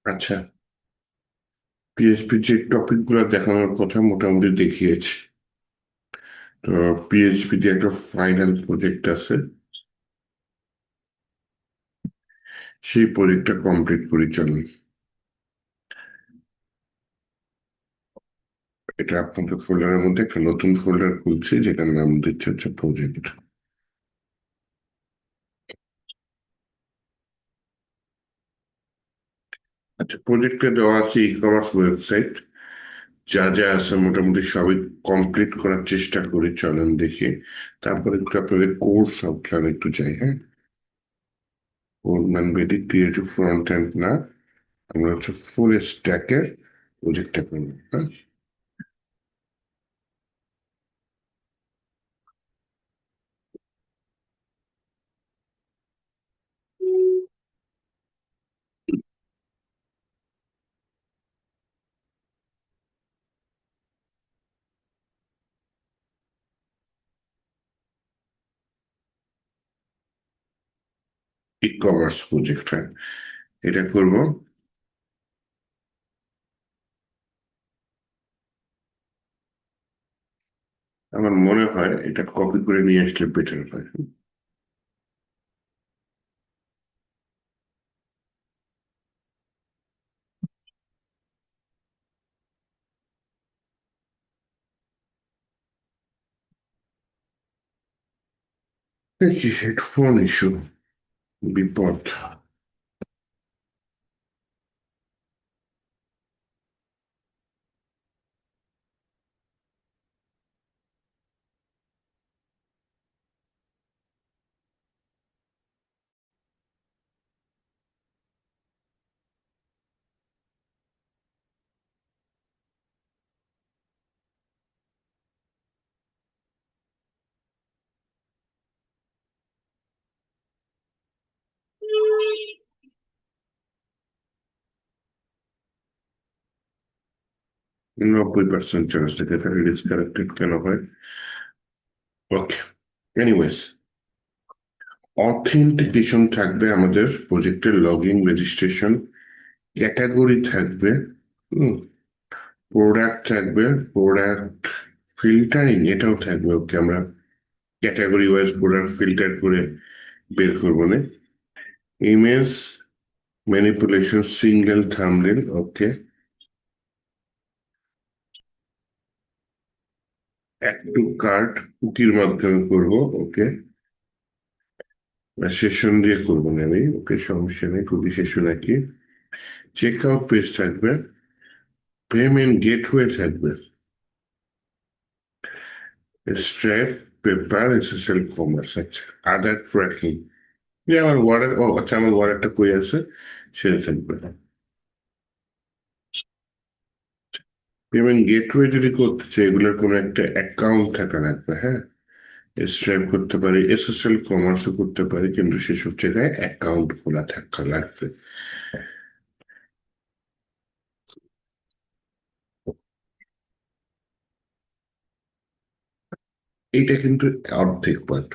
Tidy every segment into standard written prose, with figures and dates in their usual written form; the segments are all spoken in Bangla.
আচ্ছা, পিএইচপি যে টপিক গুলো দেখানোর কথা মোটামুটি দেখিয়েছি। তো পিএইচপি দিয়ে একটা ফাইনাল প্রজেক্ট আছে, সেই প্রজেক্টটা কমপ্লিট পরিচালনা। এটা আপনাদের ফোল্ডারের মধ্যে একটা নতুন ফোল্ডার খুলছি, যেটার নাম দিচ্ছে হচ্ছে প্রজেক্ট। আচ্ছা, প্রজেক্টে দেওয়া আছে ই কমার্স ওয়েবসাইট। যা যা আছে মোটামুটি সবই কমপ্লিট করার চেষ্টা করি, চলেন দেখি। তারপরে একটু আপনাদের কোর্স আউটলাইন একটু যাই, হ্যাঁ। কোর মানবে ক্রিয়েটিভ ফ্রন্ট এন্ড না, আমরা হচ্ছে ফুল স্ট্যাকের প্রজেক্টটা করবো, হ্যাঁ। ই কমার্স প্রজেক্ট, হ্যাঁ, এটা করব। আমার মনে হয় এটা কপি করে নিয়ে আসলে বেটার হয়। দেখি, হেডফোন ইস্যু, বিপদ। %90 চান্স থেকে তাহলে ডিসকানেক্টেড কেন হয়? ওকে, এনিওয়েজ, অথেন্টিকেশন থাকবে আমাদের প্রজেক্টের, লগ ইন রেজিস্ট্রেশন, ক্যাটাগরি থাকবে, প্রোডাক্ট থাকবে, প্রোডাক্ট ফিল্টারিং এটাও থাকবে। ওকে, আমরা ক্যাটাগরি ওয়াইজ প্রোডাক্ট ফিল্টার করে বের করবো না। Image manipulation, single thumbnail, okay. Add to cart কুকির মাধ্যমে করব, ওকে। সেশন দিয়ে করবো না আমি, ওকে, সমস্যা নেই, কুকি সেশন একই। চেক আউট পেজ থাকবে, পেমেন্ট গেটওয়ে থাকবে, স্ট্র্যাপ, পেপার, এসএসএল কমার্স। আচ্ছা, আদার ট্র্যাকিং, যে আমার ওয়ার্ডার, ও আচ্ছা, আমার ওয়ার্ডারটা কই আছে, সেটা থাকবে। পেমেন্ট গেটওয়ে যদি করতে চাই, এগুলোর কোনো একটা অ্যাকাউন্ট থাকা লাগবে, হ্যাঁ। স্ট্রাইপ করতে পারি, এসএসএল কমার্সও করতে পারি, কিন্তু সেসব জায়গায় অ্যাকাউন্ট খোলা থাকা লাগবে। এইটা কিন্তু অর্ধেক পার্ট।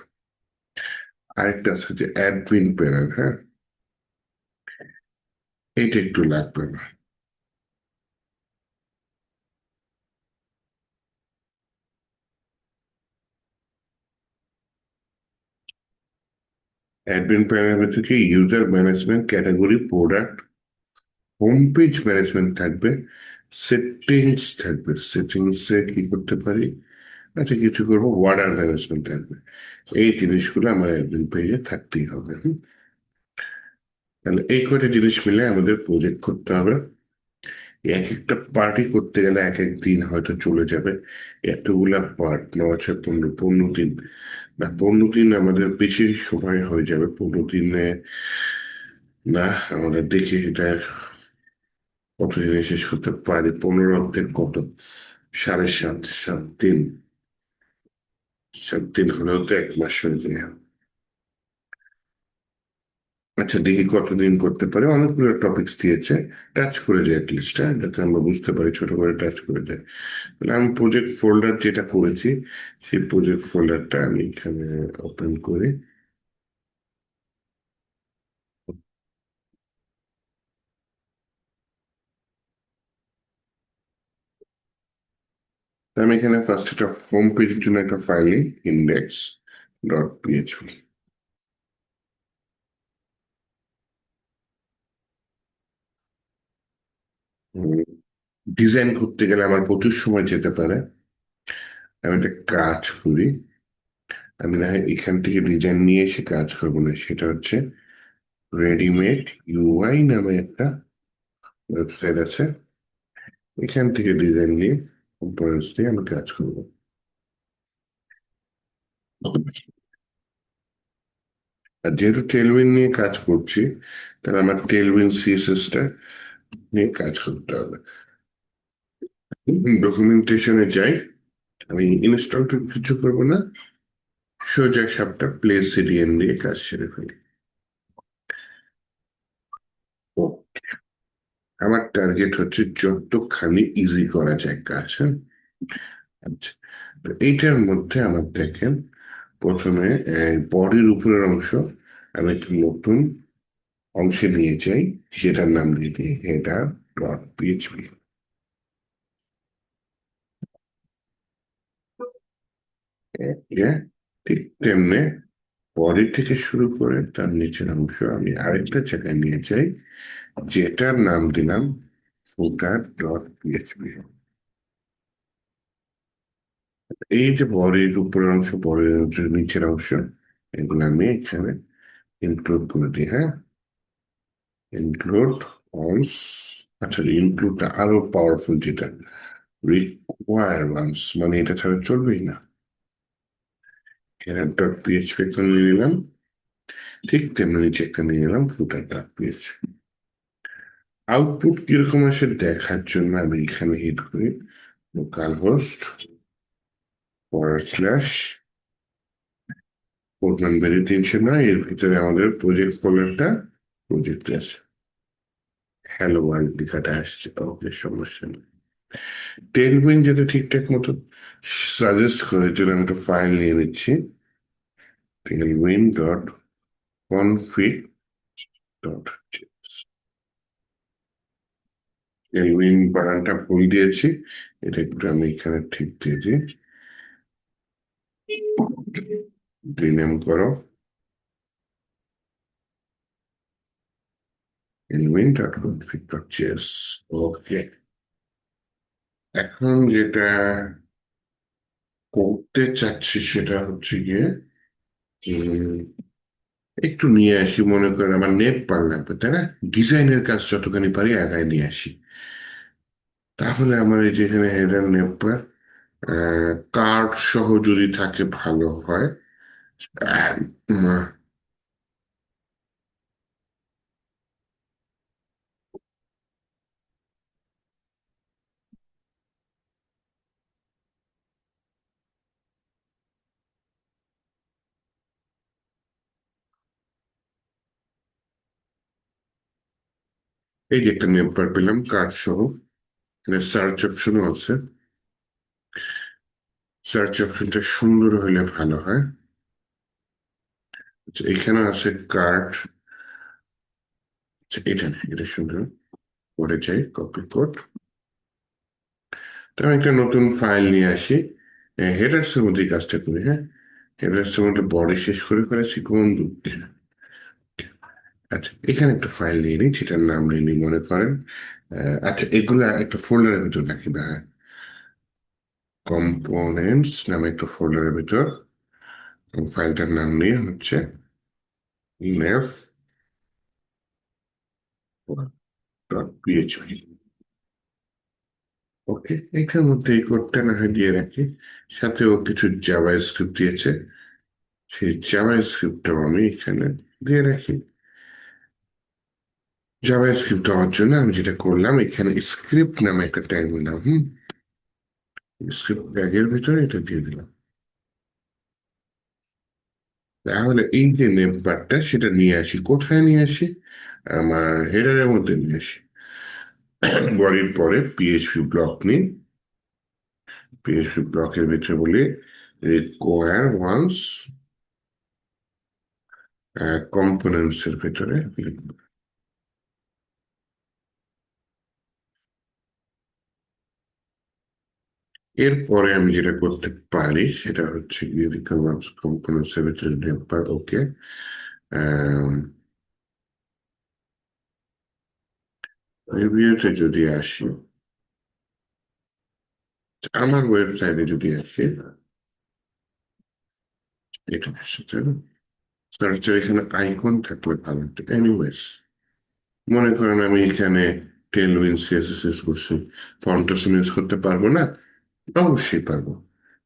আরেকটা আছে যে অ্যাডমিন প্যানেল, হ্যাঁ, এইটা একটু লাগবে না। অ্যাডমিন প্যানেল থেকে user management, category, product, home page management থাকবে, সেটিংস থাকবে। সেটিংসে কি করতে পারি? আচ্ছা, কিছু করবো, ওয়ার্ডার ম্যানেজমেন্ট থাকবে। এই জিনিসগুলো আমার অ্যাডমিন পেজে থাকতেই হবে, হুম। তাহলে এই কয়টা জিনিস মিলে আমাদের প্রজেক্ট করতে হবে। এক একটা পার্টি করতে গেলে এক এক দিন হয়তো চলে যাবে। এতগুলা পার্ট নেওয়া আছে, 15 দিন, না 15 দিন আমাদের বেশি সময় হয়ে যাবে। 15 দিনে না, আমাদের দেখি এটা কত দিনে শেষ করতে পারি। 15 কত, 7.5, 7 দিন। 7 দিন হলেও তো 1 মাস হয়ে যায়। আচ্ছা, দেখি কতদিন করতে পারে। অনেকগুলো টপিকস দিয়েছে, টাচ করে যায় অ্যাটলিস্ট, হ্যাঁ, যাতে আমরা বুঝতে পারি, ছোট করে টাচ করে যায়। তাহলে আমি প্রজেক্ট ফোল্ডার যেটা করেছি, সেই প্রজেক্ট ফোল্ডারটা আমি এখানে ওপেন করি। আমি এখানে ফার্স্ট একটা হোম পেজের জন্য একটা file index dot PHP. Design করতে গেলে আমার প্রচুর সময় যেতে পারে। আমি একটা কাজ করি, আমি না হয় এখান থেকে ডিজাইন নিয়ে এসে কাজ করবো না, সেটা হচ্ছে রেডিমেড ইউআই নামে একটা ওয়েবসাইট আছে, এখান থেকে ডিজাইন নিয়ে কম্পোনেন্টস দিয়ে আমি কাজ করবো। আর যেহেতু টেলউইন নিয়ে কাজ করছি, তাহলে আমার টেলউইন সিএসএসটা নিয়ে কাজ করতে হবে। ডকুমেন্টেশনে যাই, আমি ইনস্টল কিছু করবো না, সোজা সাপটা প্লে সিডিএন দিয়ে কাজ সেরে ফেলি। ও, আমার টার্গেট হচ্ছে যতখানি ইজি করা যায় কাজ, হ্যাঁ। আচ্ছা, তো এইটার মধ্যে আমার দেখেন, প্রথমে বডির উপরের অংশ আমি একটু নতুন অংশে নিয়ে যাই, সেটার নাম দিয়ে দিই হেডার ডট পিএইচপি। ঠিক তেমনি বডি থেকে শুরু করে তার নিচের অংশ আমি আরেকটা জায়গায় নিয়ে যাই, যেটার নাম দিলাম ফুটার ডট পিএইচপি। এই যে বডির উপরের অংশ, বডির নিচের অংশ, এগুলো আমি এখানে ইনক্লুড করে দিই, হ্যাঁ। ইনক্লুড অনস, আচ্ছা ইনক্লুডটা আরো পাওয়ারফুল, যেটা রিকোয়ার ওয়ান্স, মানে এটা ছাড়া চলবেই না। হেডার ডট পিএইচপি একটা নিয়ে নিলাম, ঠিক তেমনি নিচে একটা নিয়ে নিলাম ফুটার ডট পিএইচপি। আউটপুট কিরকম আসে দেখার জন্য আমি এখানে হিট করি local host forward slash port number 309, এর ভিতরে আমাদের প্রজেক্ট ফোল্ডারটা প্রজেক্ট আছে, হ্যালো ওয়ার্ল্ড লেখাটা আসছে, ওকে সমস্যা নেই। টেলউইন যাতে ঠিকঠাক মতো সাজেস্ট করে, জন্য আমি একটা ফাইল নিয়ে নিচ্ছি, Tailwind dot config dot, Tailwind বানানটা ভুল দিয়েছি, এটা একটু আমি এখানে ঠিক দিয়ে দিই, রিনেম করো tailwind dot config dot JS. Okay, এখন যেটা করতে চাচ্ছি সেটা হচ্ছে গিয়ে একটু নিয়ে আসি, মনে করেন আমার নেট পার লাগবে, তাই না? ডিজাইনের কাজ যতখানি পারি আগায় নিয়ে আসি, তাহলে আমার এই যেখানে হেডার নেট পার কার্ড সহ যদি থাকে ভালো হয়। আহ, উম, এই যে একটা নেট পার পেলাম কার্ড সহ, এখানে সার্চ অপশনও আছে, সার্চ অপশনটা সুন্দর হলে ভালো হয়। আচ্ছা, এখানে আছে কার্ড, এটা না, এটা সুন্দর করে যাই কপি কোড, তো আমি একটা নতুন ফাইল নিয়ে আসি, হেডার্স এর মধ্যে এই কাজটা করি, হ্যাঁ। হেডার্স এর মধ্যে বডি শেষ করে ফেলেছি, কোন দুঃখে। আচ্ছা, এখানে একটা ফাইল নিয়ে নিই, যেটার নাম নিয়ে নিই মনে করেন, আচ্ছা এগুলো একটা ফোল্ডারের ভিতর রাখি না, কম্পোনেন্টস নামে একটা ফোল্ডারের ভিতর, ফাইলটার নাম নিয়ে হচ্ছে নেফ ডট পিএইচপি। ওকে, এটার মধ্যে এই কোডটা না হয় দিয়ে রাখি, সাথেও কিছু জাভা স্ক্রিপ্ট দিয়েছে, সেই জাভা স্ক্রিপ্টটাও আমি এখানে দিয়ে রাখি। জাভা স্ক্রিপ্ট হওয়ার জন্য আমি যেটা করলাম, এখানে স্ক্রিপ্ট নামে একটা ট্যাগ দিলাম, স্ক্রিপ্ট ট্যাগের ভিতরে এটা দিয়ে দিলাম। তাহলে এই যে নেম পার্টটা সেটা নিয়ে আসি, কোথায় নিয়ে আসি, আমার হেডারের মধ্যে নিয়ে আসি, বডির পরে পিএইচপি ব্লক নিই, পিএইচপি ব্লকের ভিতরে বলি রিকোয়ার ওয়ান্স কম্পোনেন্টস এর ভিতরে এরপরে আমি যেটা করতে পারি সেটা হচ্ছে গিয়ে কোনো সেভেন্টিন ডেম্পার, ওকে। রিভিউতে যদি আসি, আমার ওয়েবসাইটে যদি আসি, এটা আসছে সার্চের এখানে আইকন থাকলে ভালো হতো। এনিওয়েজ, মনে করেন আমি এখানে টেলউইন সিএসএস ইউজ করছি, ফন্টেশন ইউজ করতে পারবো না? অবশ্যই পারবো।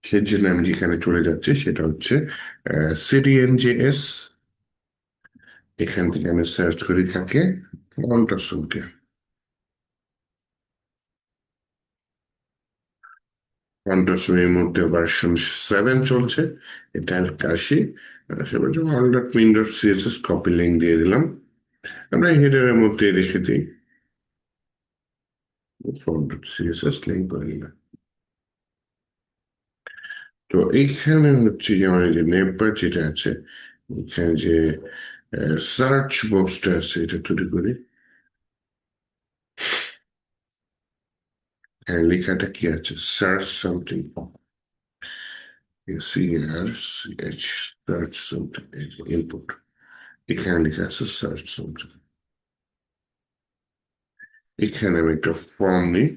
সেই জন্য আমি যেখানে চলে যাচ্ছি সেটা হচ্ছে সিডিএনজেএস। এখান থেকে আমি সার্চ করি থাকে ফন্টেশনকে। ফন্টেশন এই মুহূর্তে ভার্সন 7 চলছে। এটা আসি, সেবার জন্য উইন্ডোজ সিএসএস কপি লিঙ্ক দিয়ে দিলাম। আমরা হেডারের মধ্যে রেখে দিই ফন্ট সিএসএস লিঙ্ক করে দিলাম। তো এইখানে হচ্ছে যে আমার যে নেমবার যেটা আছে, এখানে যে সার্চ বক্সটা আছে এটা তৈরি করি। হ্যাঁ, লেখাটা কি আছে? Search something, CRCH, search something, input. এখানে লেখা আছে সার্চ সামথিং। এখানে আমি একটা ফর্ম নিই,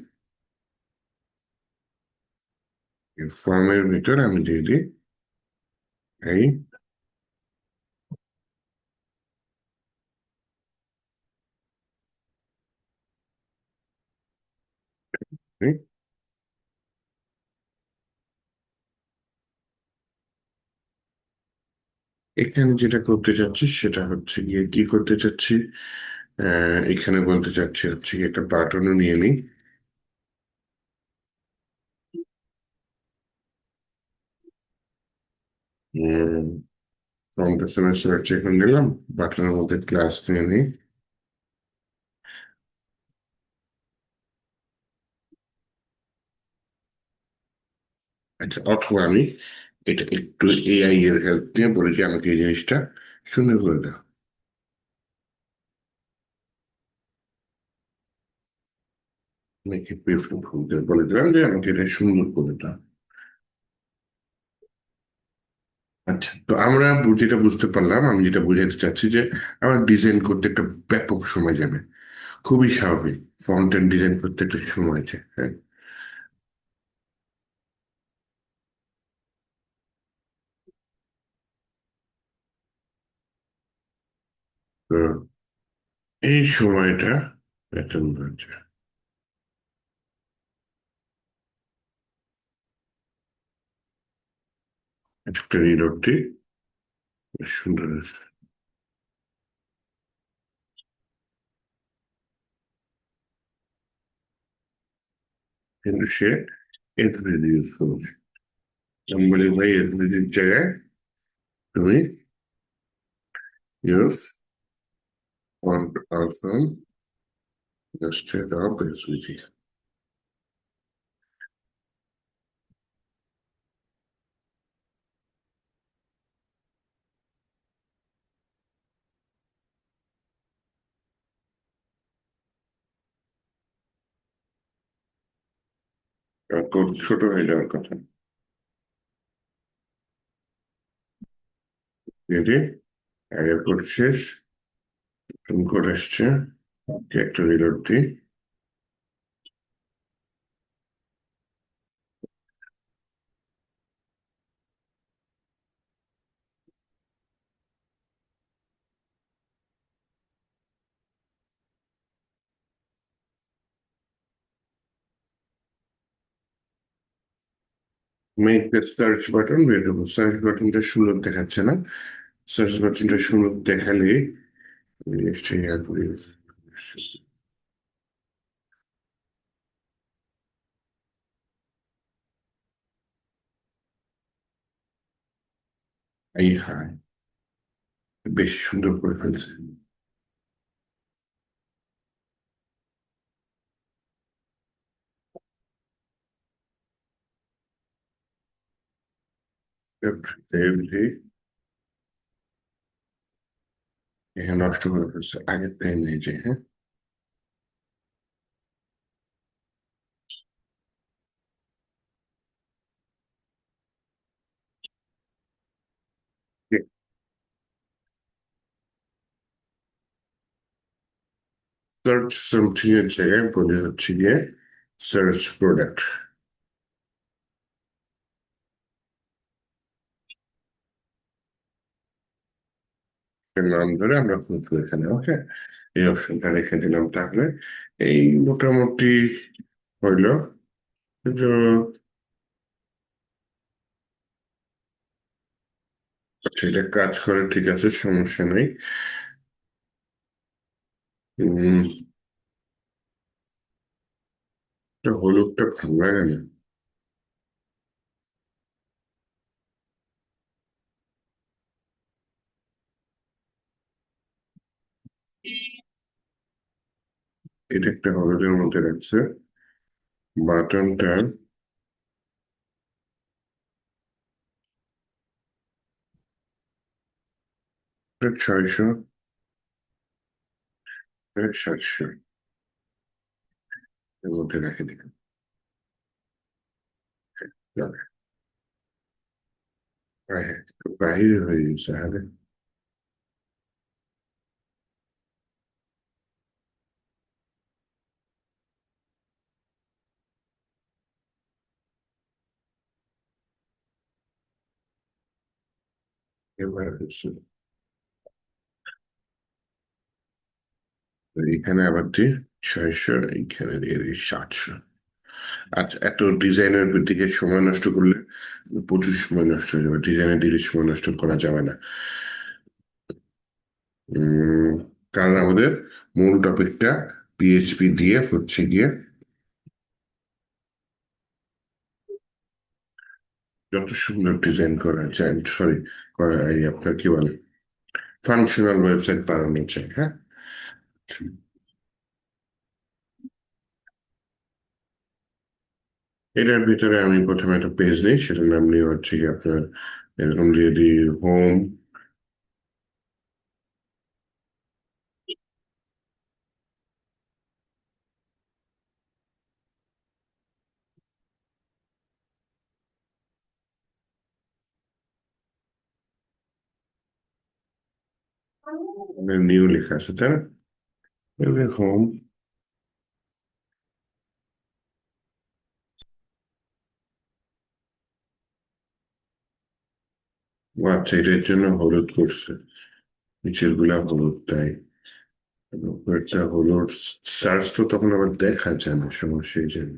এই ফর্মের ভিতরে আমি দিয়ে দিই এই এই। এখানে যেটা করতে চাচ্ছি সেটা হচ্ছে গিয়ে কি করতে চাচ্ছি, এখানে বলতে চাচ্ছি হচ্ছে গিয়ে একটা বাটনও নিয়ে নিই। ফর্মটা সেমিস্টার চেক করে নিলাম, বাটনের মধ্যে ক্লাস নিয়ে নিই। আচ্ছা, অথবা আমি এটা একটু এআই এর হেল্প নিয়ে বলি যে আমাকে এই জিনিসটা সুন্দর করে দাও। মেক ইট বিউটিফুল বলে দিলাম যে আমাকে এটা সুন্দর করে দাও। আচ্ছা, তো আমরা যেটা বুঝতে পারলাম, আমি যেটা বোঝাতে চাচ্ছি যে আমার ডিজাইন করতে একটা ব্যাপক সময় যাবে। খুবই স্বাভাবিক, ফন্ট এন্ড ডিজাইন করতে একটা সময় আছে, হ্যাঁ। তো এই সময়টা এখন হচ্ছে একটা রিলোডটি সুন্দর আছে। কিন্তু সে এফবিডি ইউজ করছে। আমি বলি ভাই এফবিডির জায়গায় তুমি use font icon instead of SVG. Code ছোট হয়ে যাওয়ার কথা। রেডি, আগের কোড শেষ, নতুন কোড আসছে, একটা রিলোড দিই। Make the search button variable. Search বাটনটা সুন্দর দেখাচ্ছে না। সার্চ বাটনটা সুন্দর দেখালে নিশ্চয়ই আগ্রহী। এই হ্যাঁ, বেশ সুন্দর করে ফেলছে। এখানে নষ্ট করে ফেলছে, আগের টাইম নেই যে, হ্যাঁ। সার্চ সামথিং এর জায়গায় বলে হচ্ছে গিয়ে সার্চ প্রোডাক্ট এর নাম ধরে আমরা খুঁজবো এখানে। ওকে, এই অপশনটা রেখে দিলাম তাহলে। এই মোটামুটি হইলো। কিন্তু আচ্ছা, এটা কাজ করে, ঠিক আছে, সমস্যা নেই। উম এটা হলুদটা ভালো লাগে না। এটা একটা হলুদের মধ্যে রাখছে। বাটনটা 600, 700 এর মধ্যে রেখে দিলাম। যাবে। হ্যাঁ, একটু বাহিরে হয়ে গেছে আরে। এবার হচ্ছে এখানে আবার দিই 600, এইখানে দিয়ে দিই 700। আচ্ছা, এত ডিজাইনের দিকে সময় নষ্ট করলে প্রচুর সময় নষ্ট হয়ে যাবে, ডিজাইনের দিকে সময় নষ্ট করা যাবে না। উম, কারণ আমাদের মূল টপিকটা পিএইচপি দিয়ে হচ্ছে গিয়ে যত সুন্দর ডিজাইন করা যায়, সরি, এই আপনার কি বলে, ফাংশনাল ওয়েবসাইট বানানো যায়। হ্যাঁ, এটার ভিতরে আমি প্রথমে একটা পেজ নিই, সেটার নাম নিয়ে হচ্ছে কি আপনার এরকম দিয়ে দিই হোম। নিউ লেখা আছে তাই না? হোম। আচ্ছা, এটার জন্য হলুদ করছে, নিচের গুলা হলুদ, তাই উপরেরটা হলুদ। সার্চ তো তখন আবার দেখা যায় না, সমস্যা এই জন্য।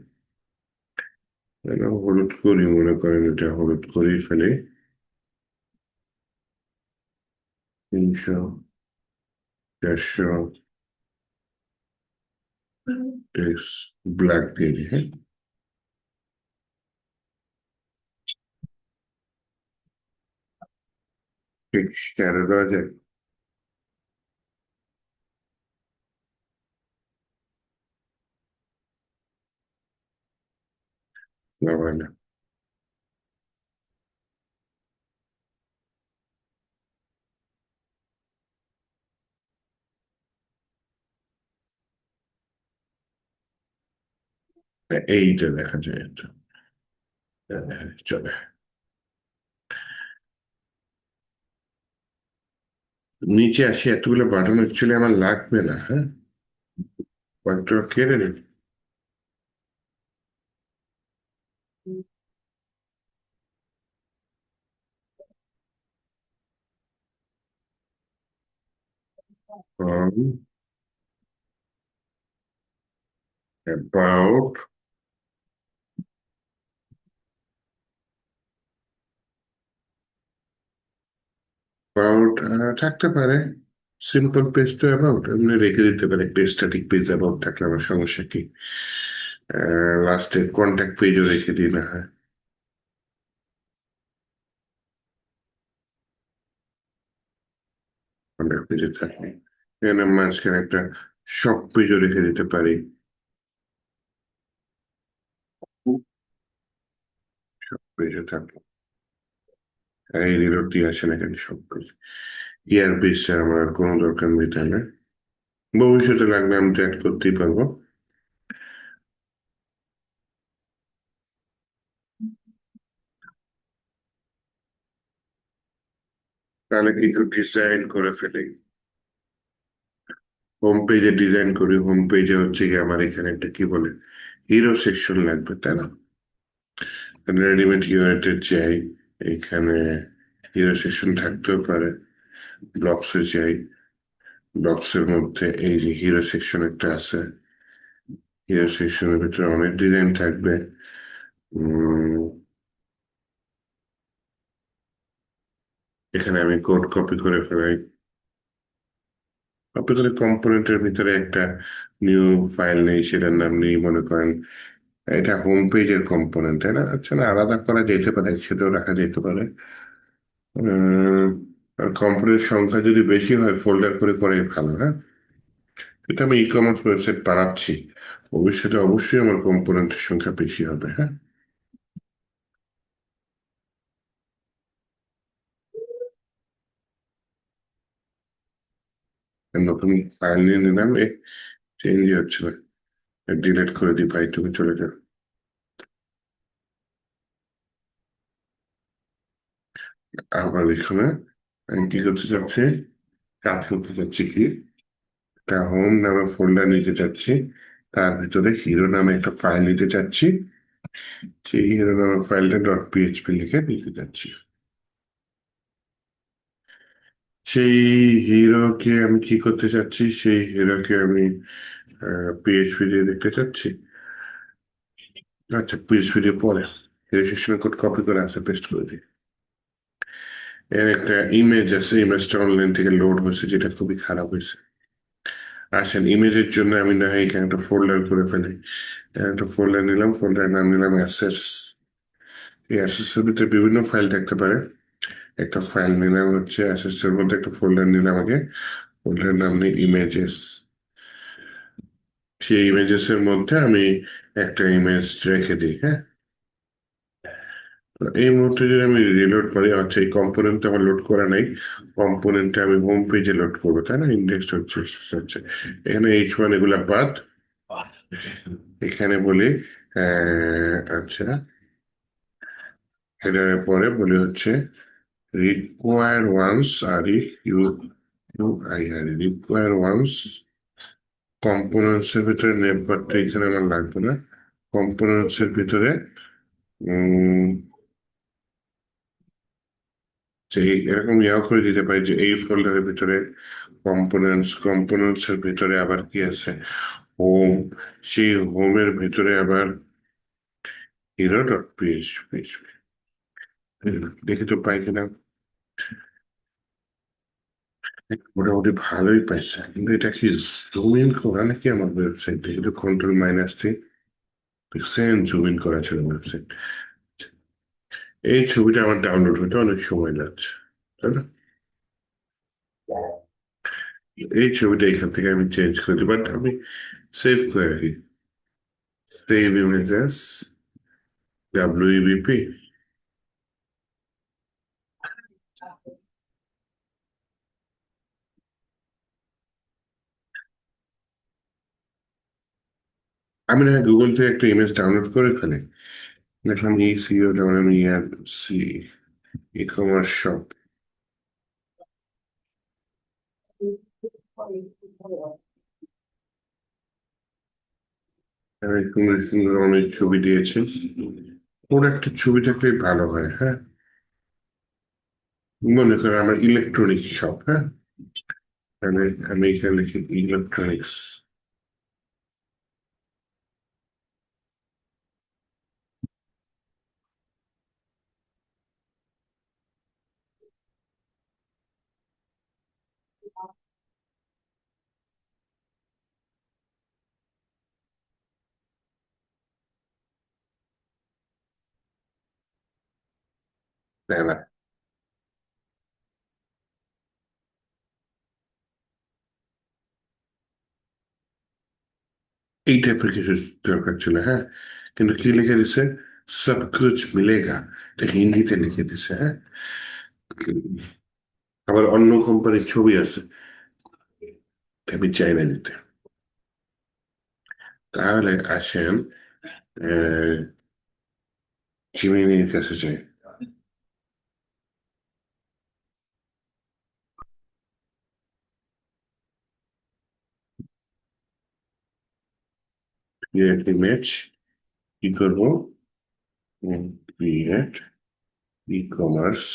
তাহলে হলুদ করি, মনে করেন এটা হলুদ করি ফেলে 300, 400, ব্ল্যাক দিয়ে দিই। হ্যাঁ, ঠিক শ্যাডো দেওয়া যায়। না হয় না। এইটা দেখা যায় এটা। চলে। নিচে আসি, এতগুলো বাটন অ্যাকচুয়ালি আমার লাগবে না। হ্যাঁ, কয়েকটা কেটে নিই। অ্যাবাউট, অ্যাবাউট থাকতে পারে। সিম্পল পেজ তো অ্যাবাউট এমনি রেখে দিতে পারে, পেজ স্ট্যাটিক পেজ অ্যাবাউট থাকলে আমার সমস্যা কি? লাস্টে কন্ট্যাক্ট পেজও রেখে দিই না হয়, কন্ট্যাক্ট পেজে থাকে। এখানে মাঝখানে একটা শপ পেজও রেখে দিতে পারি। শপ পেজও থাকলো। এই রিলোডটি আসে না কেন শপ পেজ? ইয়ার পেজটা আমার আর কোনো দরকার নেই তাই না? ভবিষ্যতে লাগলে আমি তো অ্যাড করতেই পারবো। তাহলে কিছু ডিসাইড করে ফেলি। হোম পেজে ডিজাইন করি, হোম পেজে হচ্ছে কি আমার এখানে একটা কি বলে হিরো সেকশন লাগবে, তাই না? রেডিমেড ইউনাইটেড চাই, এখানে হিরো সেকশন থাকতেও পারে। ব্লকসে চাই, ব্লকসের মধ্যে এই যে হিরো সেকশন একটা আছে, হিরো সেকশনের ভিতরে অনেক ডিজাইন থাকবে। উম, এখানে আমি কোড কপি করে ফেলাই, কপি করে কম্পোনেন্টের ভিতরে একটা নিউ ফাইল নেই, সেটার নাম নেই মনে করেন, এটা হোম পেজের কম্পোনেন্ট, তাই না? আচ্ছা, না আলাদা করা যেতে পারে, সেটাও রাখা যেতে পারে। আর কম্পোনেন্ট সংখ্যা যদি বেশি হয় ফোল্ডার করে করে ভালো, হ্যাঁ। এটা আমি ই কমার্স ওয়েবসাইট বানাচ্ছি, ভবিষ্যতে অবশ্যই আমার কম্পোনেন্টের সংখ্যা বেশি হবে, হ্যাঁ। নতুন ফাইল নিয়ে নিলাম, চেঞ্জই হচ্ছে না, ডিলিট করে দিই ভাই, তুমি চলে যাও। আবার এখানে আমি কি করতে চাচ্ছি, কাজ করতে চাচ্ছি কি, একটা হোম নামে ফোল্ডার নিতে চাচ্ছি, তার ভিতরে হিরো নামে একটা ফাইল নিতে চাচ্ছি, সেই হিরো নামে ফাইলটা ডট পিএইচপি লিখে নিতে চাচ্ছি। সেই হিরোকে আমি কি করতে চাচ্ছি, সেই হিরোকে আমি পিএইচপি দিয়ে দেখতে চাচ্ছি। আচ্ছা, পিএইচপি দিয়ে পরে রেজিস্ট্রেশন কোড কপি করে আছে, পেস্ট করে দিই। এর একটা ইমেজ আছে, ইমেজটা অনলাইন থেকে লোড হয়েছে, যেটা খুবই খারাপ হয়েছে। আসেন, ইমেজের জন্য আমি না হয় এখানে একটা ফোল্ডার করে ফেলি। একটা ফোল্ডার নিলাম, ফোল্ডার নাম নিলাম অ্যাসেস। এই অ্যাসেস এর ভিতরে বিভিন্ন ফাইল থাকতে পারে। একটা ফাইল নিলাম হচ্ছে অ্যাসেস এর মধ্যে, একটা ফোল্ডার নিলাম আগে, ফোল্ডার নাম নেই ইমেজেস। সেই ইমেজেস এর মধ্যে আমি একটা ইমেজ রেখে দিই, হ্যাঁ। তো এই মুহূর্তে যদি আমি রিলোড করি, আচ্ছা এই কম্পোনেন্ট আমার লোড করা নাই, কম্পোনেন্টটা আমি হোম পেজে লোড করবো, তাই না? ইন্ডেক্স হচ্ছে হচ্ছে এখানে H1 এগুলা বাদ, এখানে বলি আচ্ছা, হেডারের পরে বলি হচ্ছে রিকোয়ার ওয়ান্স, আর ইউ ইউ আই আর রিকোয়ার ওয়ান্স। কম্পোনেন্টস এর ভিতরে নেমবারটা এখানে আমার লাগবে না, কম্পোনেন্টস এর ভিতরে উম যে এরকম ইয়াও করে দিতে পারি যে এই ফোল্ডারের ভিতরে কম্পোনেন্টস এর ভিতরে আবার কি আছে, হোম, সেই হোমের ভিতরে আবার হিরো ডট পিএইচপি। দেখি তো পাই কিনা। মোটামুটি ভালোই পাইছে, কিন্তু এটা কি জুম ইন করা নাকি আমার ওয়েবসাইট? দেখি তো, কন্ট্রোল-টি দেখছেন, জুম ইন করা ছিল ওয়েবসাইট। এই ছবিটা আমার ডাউনলোড হতে অনেক সময় লাগছে, তাই না? এই ছবিটা এখান থেকে আমি চেঞ্জ করি, বাট আমি সেভ করে রাখি, সেভ ইমেজেস, WEBP। আমি না গুগল থেকে একটা ইমেজ ডাউনলোড করে ফেলে, দেখলাম এই সিও যেমন আমি ইয়ার সি ই কমার্স শপ, সুন্দর সুন্দর অনেক ছবি দিয়েছে, ওর একটা ছবি থাকলে ভালো হয়, হ্যাঁ। মনে করেন আমার ইলেকট্রনিক্স শপ, হ্যাঁ, আমি আমি এখানে লিখি ইলেকট্রনিক্স, তাই না? এই টাইপের কিছু দরকার ছিল, হ্যাঁ। কিন্তু কি লিখে দিছে, সব কুছ মিলেগা, এটা হিন্দিতে লিখে দিছে, হ্যাঁ। আবার অন্য কোম্পানির ছবি আছে, আমি চাই না দিতে। তাহলে আসেন আহ জিমিনির কাছে যাই। ক্রিয়েট ইমেজ কি করবো? ক্রিয়েট ই কমার্স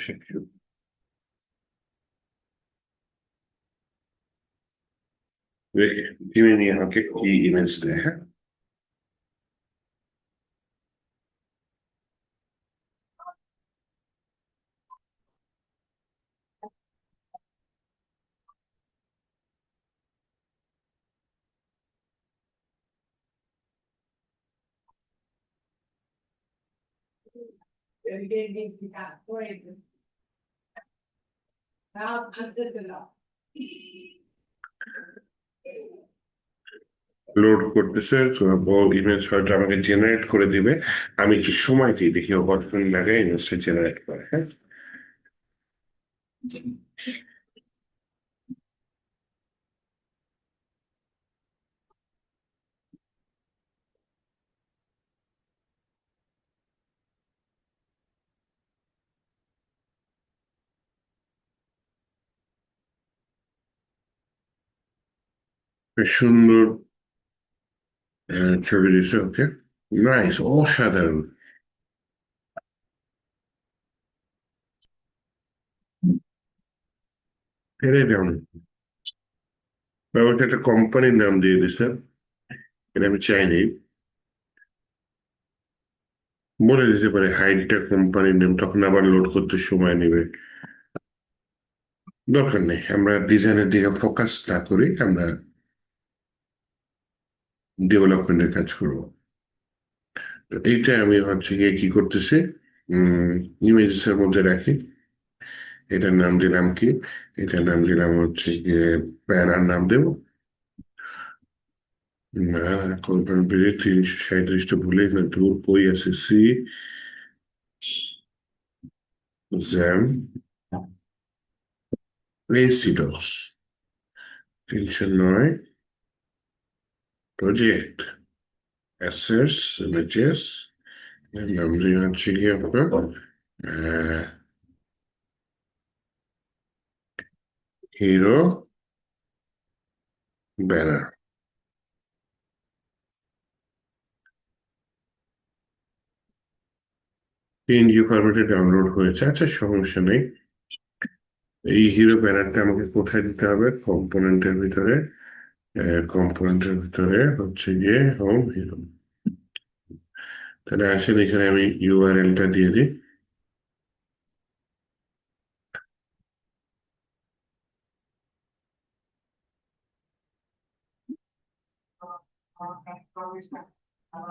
শিক্ষক তিনি নিয়ে আমাকে কি ইমেজ দেয়, হ্যাঁ? লোড করতেছে, তো ও ইমেজ হয়তো আমাকে জেনারেট করে দিবে। আমি একটু সময় দিই, দেখি ও কতক্ষণ লাগে ইমেজটা জেনারেট করে, হ্যাঁ? বেশ সুন্দর ছবি দিছে, ওকে, নাইস, অসাধারণ। ফেরে যেমন ব্যবস্থা একটা কোম্পানির নাম দিয়ে দিছে, এটা আমি চাইনি। বলে দিতে পারে হাইডটা কোম্পানির নেম, তখন আবার লোড করতে সময় নেবে। দরকার নেই, আমরা ডিজাইনের দিকে ফোকাস না করি, আমরা ডেভেলপমেন্টের কাজ করবো। তো এইটা আমি হচ্ছে গিয়ে কি করতেছি, ইমেজেস এর মধ্যে রাখি। এটার নাম দিলাম কি? এটার নাম দিলাম হচ্ছে গিয়ে প্যারার নাম দেবো। না, কল্পনা পেরে 337টা ভুলে না, দূর কই আছে, সি জ্যাম রেসিডস 309 প্রজেক্ট অ্যাসেটস ইমেজেস। নাম দিয়ে হচ্ছে গিয়ে আপনার হিরো ব্যানার। পিএনজি ফরম্যাটে ডাউনলোড হয়েছে, আচ্ছা সমস্যা নেই। এই হিরো ব্যানারটা আমাকে কোথায় দিতে হবে? কম্পোনেন্টের ভিতরে। কম্পোনেন্টের ভিতরে হচ্ছে গিয়ে হোম হিরো। তাহলে আসেন এখানে আমি ইউআরএলটা দিয়ে দিই।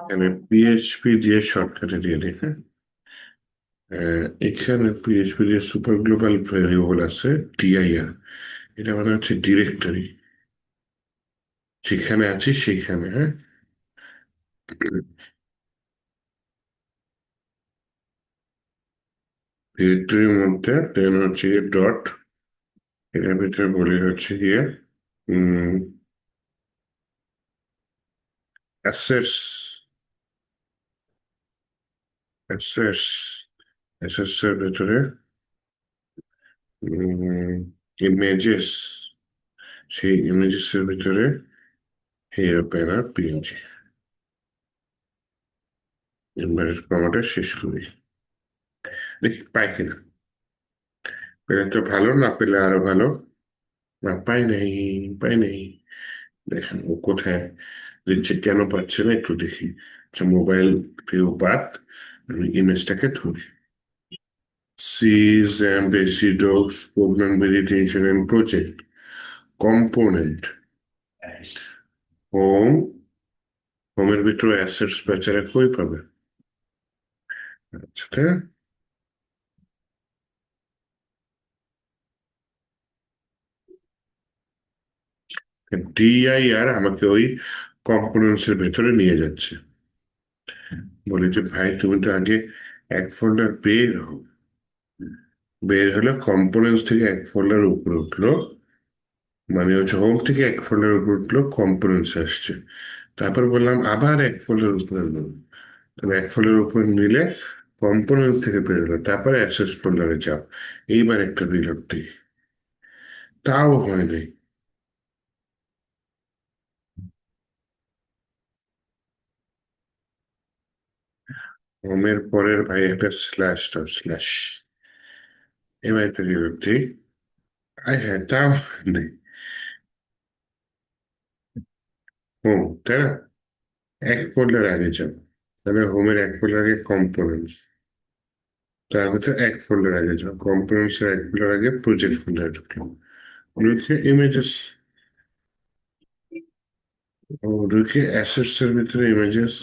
এখানে পিএইচপি দিয়ে শর্টকাটে দিয়ে দিই, হ্যাঁ? এখানে পিএইচপি দিয়ে সুপার গ্লোবাল ভেরিয়েবল আছে, ডিআইআর। এটা মানে হচ্ছে ডিরেক্টরি, যেখানে আছি সেইখানে, হ্যাঁ? ডিরেক্টরির মধ্যে দেন হচ্ছে গিয়ে ডট, এটার ভিতরে বলি হচ্ছে গিয়ে অ্যাসেটস, অ্যাসেটস, অ্যাসেটস এর ভিতরে ইমেজেস, সেই ইমেজেস এর ভিতরে হিরো প্যারা পিএনজি। ইনভার্টেড কমাটা শেষ করি, দেখি পাই কিনা। পেলে তো ভালো, না পেলে আরো ভালো। না, পাই নাই, পাই নাই। দেখেন ও কোথায় দিচ্ছে, কেন পাচ্ছে না একটু দেখি। আচ্ছা, মোবাইল ভিউ পাথ, আমি ইমেজটাকে ধরি। C's ambassadors program meditation and project component home, হোমের ভিতরে অ্যাসেটস বেচারা কই পাবে? আচ্ছা, তাই না? ডিআইআর আমাকে ওই কম্পোনেন্টস এর ভেতরে নিয়ে যাচ্ছে। বলে যে ভাই তুমি তো আগে এক ফোল্ডার বের হও, বের হলে কম্পোনেন্টস থেকে এক ফোল্ডার উপরে উঠলো, মানে হচ্ছে হোম থেকে এক ফোল্ডার উপর উঠলো, কম্পোনেন্টস আসছে। তারপর বললাম আবার এক ফোল্ডার উপরে নেব। তবে এক ফোল্ডার উপর নিলে কম্পোনেন্টস থেকে বেরোলো, তারপরে অ্যাক্সেস ফোল্ডারে যাও। এইবার একটা বিরক্তি, তাও হয়নি। হোমের পরের ভাই একটা স্ল্যাশ দাও, স্ল্যাশ। এবার একটা বিরক্তি। আয় হ্যাঁ, তাও নেই। হোম, তাই না? এক ফোল্ডার আগে যাও। তাহলে হোমের এক ফোল্ডার আগে কম্পোনেন্টস, তার ভিতরে এক ফোল্ডার আগে যাও, কম্পোনেন্টস এর এক ফোল্ডার আগে প্রজেক্ট ফোল্ডার ঢুকলো, ঢুকে ইমেজেস, ও ঢুকে অ্যাসেটস এর ভিতরে ইমেজেস,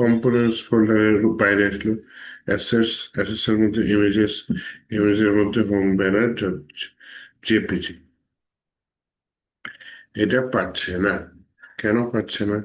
কম্পোনেন্টস ফোল্ডারের বাইরে আসলো, অ্যাসেটস, অ্যাসেটস এর মধ্যে ইমেজেস, ইমেজের মধ্যে হোম ব্যানার, জেপিজি। এটা পাচ্ছে না। কেন পাচ্ছে না?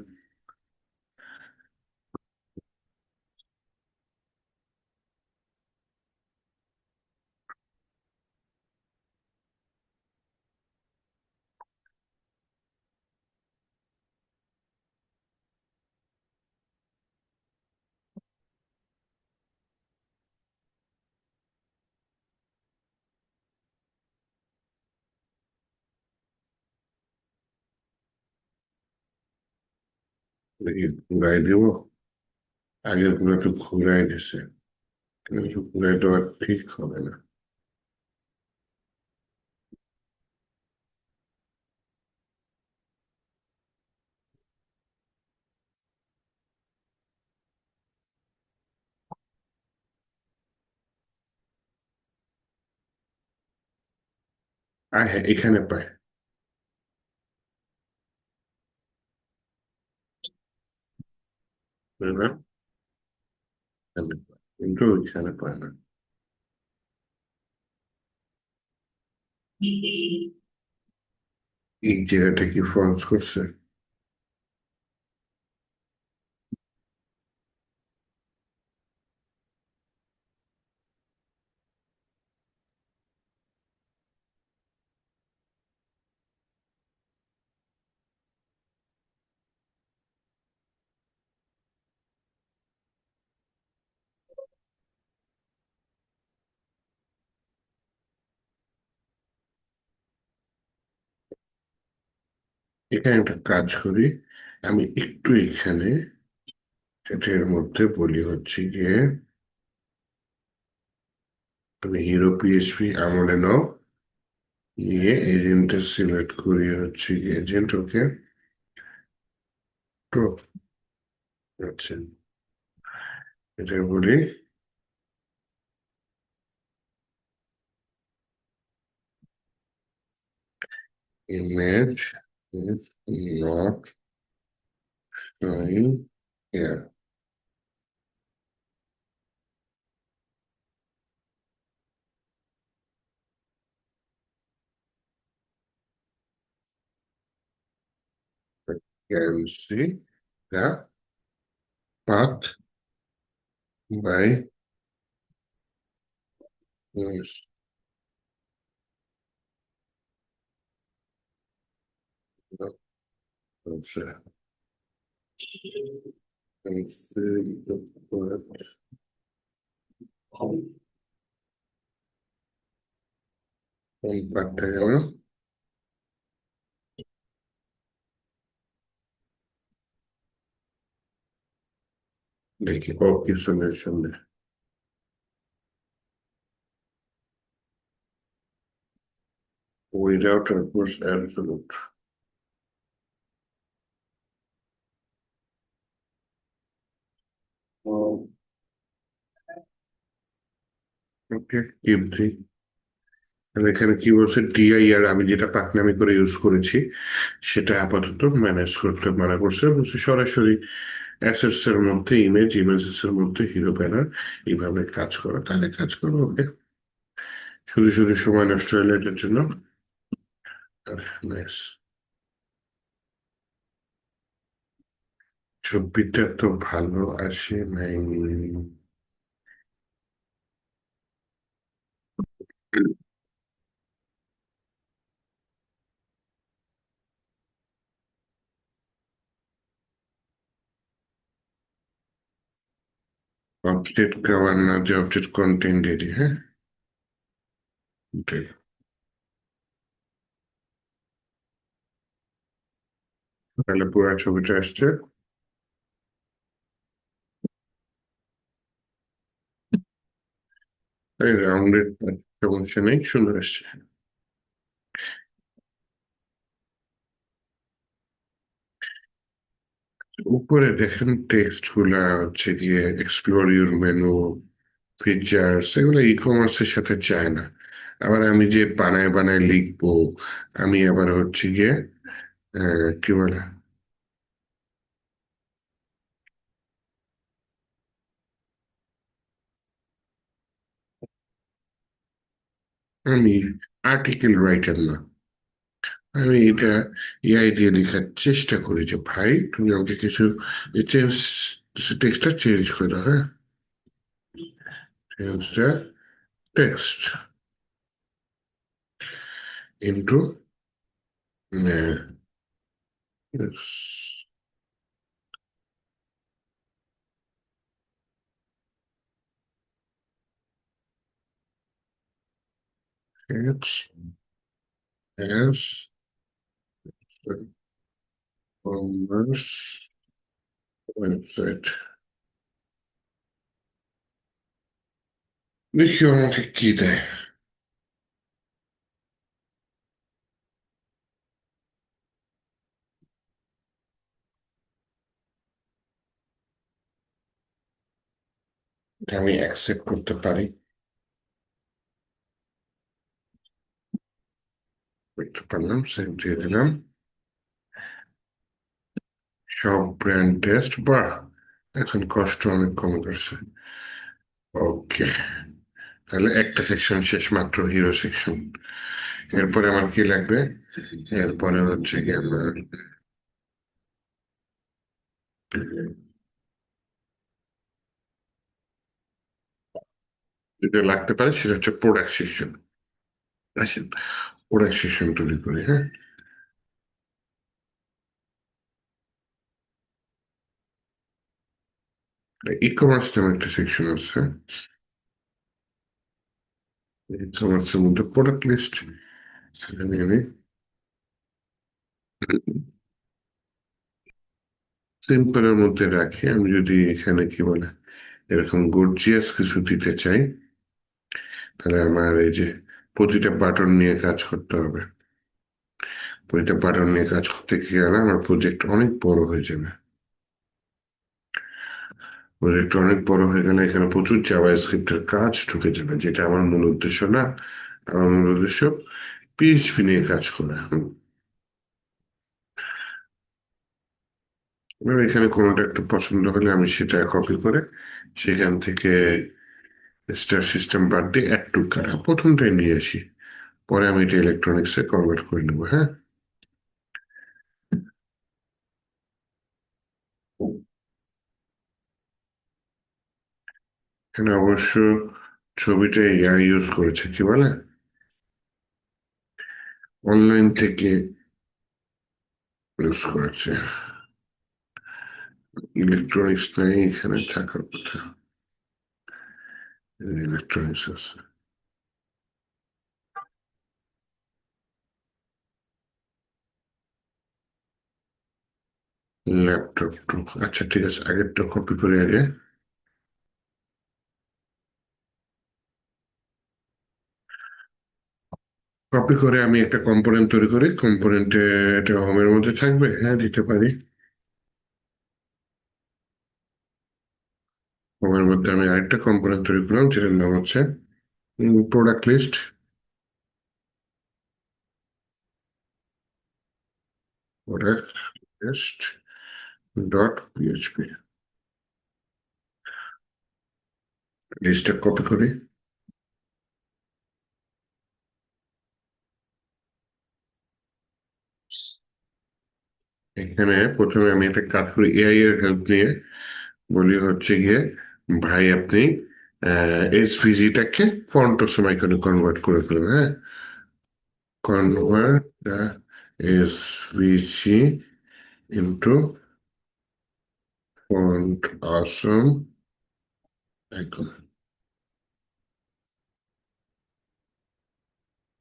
দেখি ঘুরাই দিব। আগের গুলো একটু ঘুরাই দিছে, কিন্তু ঘুরাই দেওয়া ঠিক হবে না। আয় হ্যাঁ, এখানে পায়। বুঝলে না? এখানে পায়, কিন্তু ওইখানে পায় না। এই জায়গাটা কি ফলস করছে? এখানে একটা কাজ করি, আমি একটু এখানে সেটার মধ্যে বলি হচ্ছে গিয়ে, তুমি হিরো পিএসপি আমলে নাও, নিয়ে এজেন্টটা সিলেক্ট করি হচ্ছে গিয়ে এজেন্ট, ওকে। তো আচ্ছা, এটা বলি image is not showing here. But can see the path by this. Can see the path কোন পাঠটা গেল? দেখি ও কি সলিউশন দেয়। Without of course absolute. ওকে, কিবজি। তাহলে এখানে কি বলছে, ডিআইআর আমি যেটা পাকনামি করে ইউজ করেছি সেটা আপাতত ম্যানেজ করতে মানা করছে, বলছে সরাসরি অ্যাসেটস এর মধ্যে ইমেজ, ইমেজেস এর মধ্যে হিরো ব্যানার, এইভাবে কাজ করো, তাহলে কাজ করবো। ওকে, শুধু শুধু সময় নষ্ট হলো এটার জন্য। নাইস। ছবিটা তো ভালো আসে নাই। অবজেক্ট গভর্নর যে অবজেক্ট কন্টেন্ট এটি, হ্যাঁ, এটাই। তাহলে পুরো ছবিটা আসছে। এই রাউন্ডের সমস্যা নেই, সুন্দর আসছে। উপরে দেখেন টেক্সট গুলা হচ্ছে গিয়ে এক্সপ্লোর ইউর মেনু, ফিচার্স, এগুলো ই কমার্সের সাথে যায় না। আবার আমি যে বানায় বানায় লিখবো, আমি আবার হচ্ছে গিয়ে কি বলে, আমি আর্টিকেল রাইটার না। আমি এটা এআই দিয়ে লেখার চেষ্টা করি যে ভাই তুমি আমাকে কিছু চেঞ্জ, টেক্সটটা চেঞ্জ করে দাও, হ্যাঁ, change the text into as commerce website। দেখি ও আমাকে কি দেয়। এটা আমি অ্যাকসেপ্ট করতে পারি। করতে পারলাম, সেভ দিয়ে দিলাম। সব ব্র্যান্ড টেস্ট, বা এখন কষ্ট অনেক কমে গেছে। ওকে, তাহলে একটা সেকশন শেষ, মাত্র হিরো সেকশন। এরপরে আমার কি লাগবে? এরপরে হচ্ছে কি আমার যেটা লাগতে পারে সেটা হচ্ছে প্রোডাক্ট সেকশন। আসেন প্রোডাক্ট সেকশন তৈরি করি, হ্যাঁ। ই কমার্স নামে একটা সেকশন আছে। ই কমার্সের মধ্যে প্রোডাক্ট লিস্ট, এখানে আমি সিম্পলের মধ্যে রাখি। আমি যদি এখানে কি বলে এরকম গর্জিয়াস কিছু দিতে চাই, তাহলে আমার এই যে প্রতিটা বাটন নিয়ে কাজ করতে হবে। প্রতিটা বাটন নিয়ে কাজ করতে গেলে আমার প্রজেক্ট অনেক বড় হয়ে যাবে। প্রজেক্ট অনেক বড় হয়ে গেলে এখানে প্রচুর জাভাস্ক্রিপ্টের কাজ ঢুকে যাবে, যেটা আমার মূল উদ্দেশ্য না। আমার মূল উদ্দেশ্য পিএইচপি নিয়ে কাজ করা। এবার এখানে কোনোটা একটা পছন্দ হলে আমি সেটা কপি করে সেখান থেকে স্টার সিস্টেম বাদ দিয়ে অ্যাড টু কারা প্রথমটাই নিয়ে আসি। পরে আমি এটা ইলেকট্রনিক্সে কনভার্ট করে নেবো, হ্যাঁ। এখানে অবশ্য ছবিটা এআই ইউজ করেছে, কি বলে অনলাইন থেকে ইউজ করেছে। ইলেকট্রনিক্স নাই এখানে থাকার কথা, ইলেকট্রনিক্স আছে। ল্যাপটপ টু, আচ্ছা ঠিক আছে, আগেরটা কপি করে আগে। কপি করে আমি একটা কম্পোনেন্ট তৈরি করি, কম্পোনেন্টে এটা হোমের মধ্যে থাকবে, হ্যাঁ দিতে পারি। হোমের মধ্যে আমি আরেকটা কম্পোনেন্ট তৈরি করলাম যেটার নাম হচ্ছে product list. Product list dot PHP. লিস্টটা কপি করি। এখানে প্রথমে আমি একটা কাজ করি এআই এর হেল্প নিয়ে, বলি হচ্ছে গিয়ে ভাই আপনি এসভিজিটাকে ফন্টস আইকনে কনভার্ট করে ফেলুন, হ্যাঁ। Convert SVG into font awesome icon,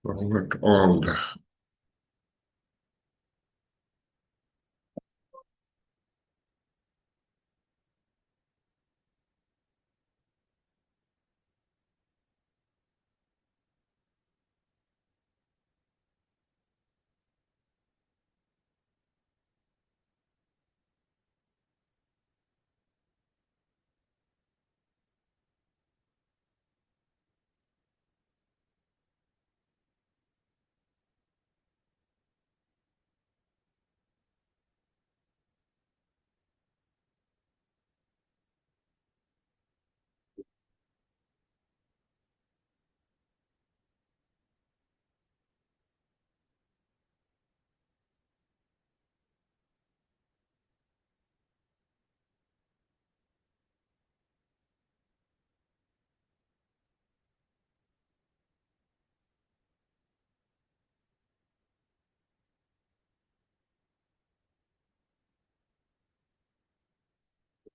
format all the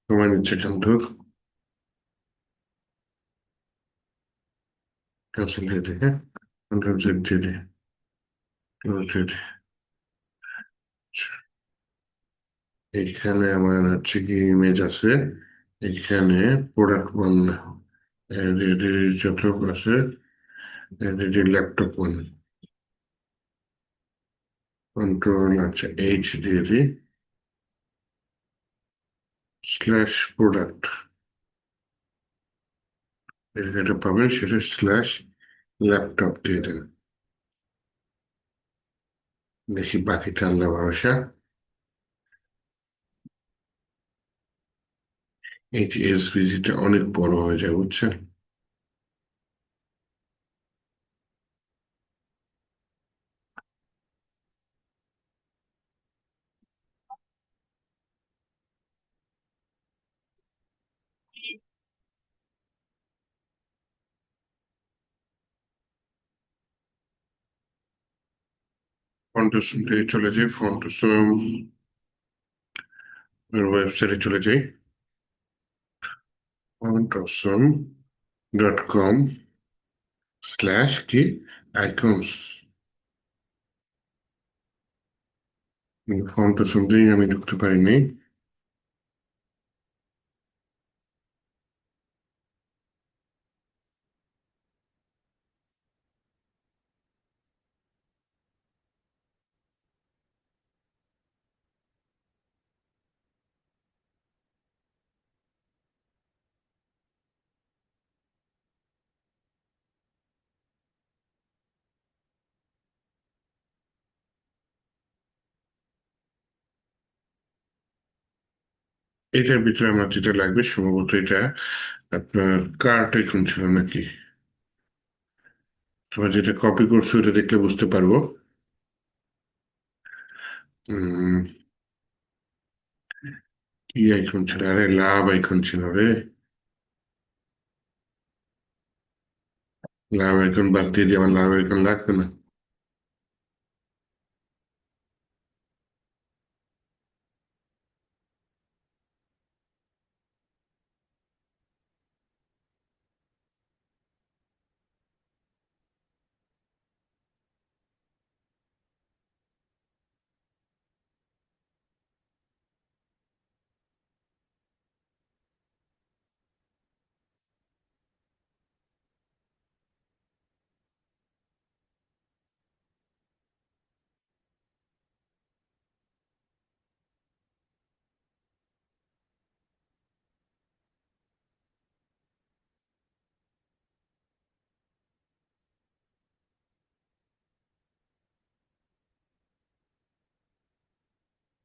সময় নিচ্ছে কিন্তু ক্যান্সেল দিয়ে দিই, হ্যাঁ, কন্ট্রোল জেড দিয়ে দিই, কন্ট্রোল জেড। এখানে আমার হচ্ছে কি ইমেজ আছে, এখানে প্রোডাক্ট ওয়ান, যত আছে ল্যাপটপ ওয়ান, কন্ট্রোল আচ্ছা এইচ দিয়ে দিই, স্ল্যাশ প্রোডাক্ট, যেটা পাবেন সেটা স্ল্যাশ ল্যাপটপ দিয়ে দেন। দেখি বাকিটা আল্লাহ ভরসা। এই এসভিজিটা অনেক বড় হয়ে যায় বুঝছেন। ফন্টসম থেকে চলে যাই, ফন্টসম ওয়েবসাইটে চলে যাই, frontawesome.com/ কি আইকনস। ফন্টসম দিয়ে আমি ঢুকতে পারিনি। এটার ভিতরে আমার যেটা লাগবে সম্ভবত এটা আপনার কার্ট আইকন ছিল নাকি, তোমার যেটা কপি করছো এটা দেখলে বুঝতে পারবো। উম, কি আইকন ছিল, আরে লাভ আইকন ছিল রে, লাভ আইকন বাদ দিয়ে দিয়ে আমার লাভ আইকন লাগবে না।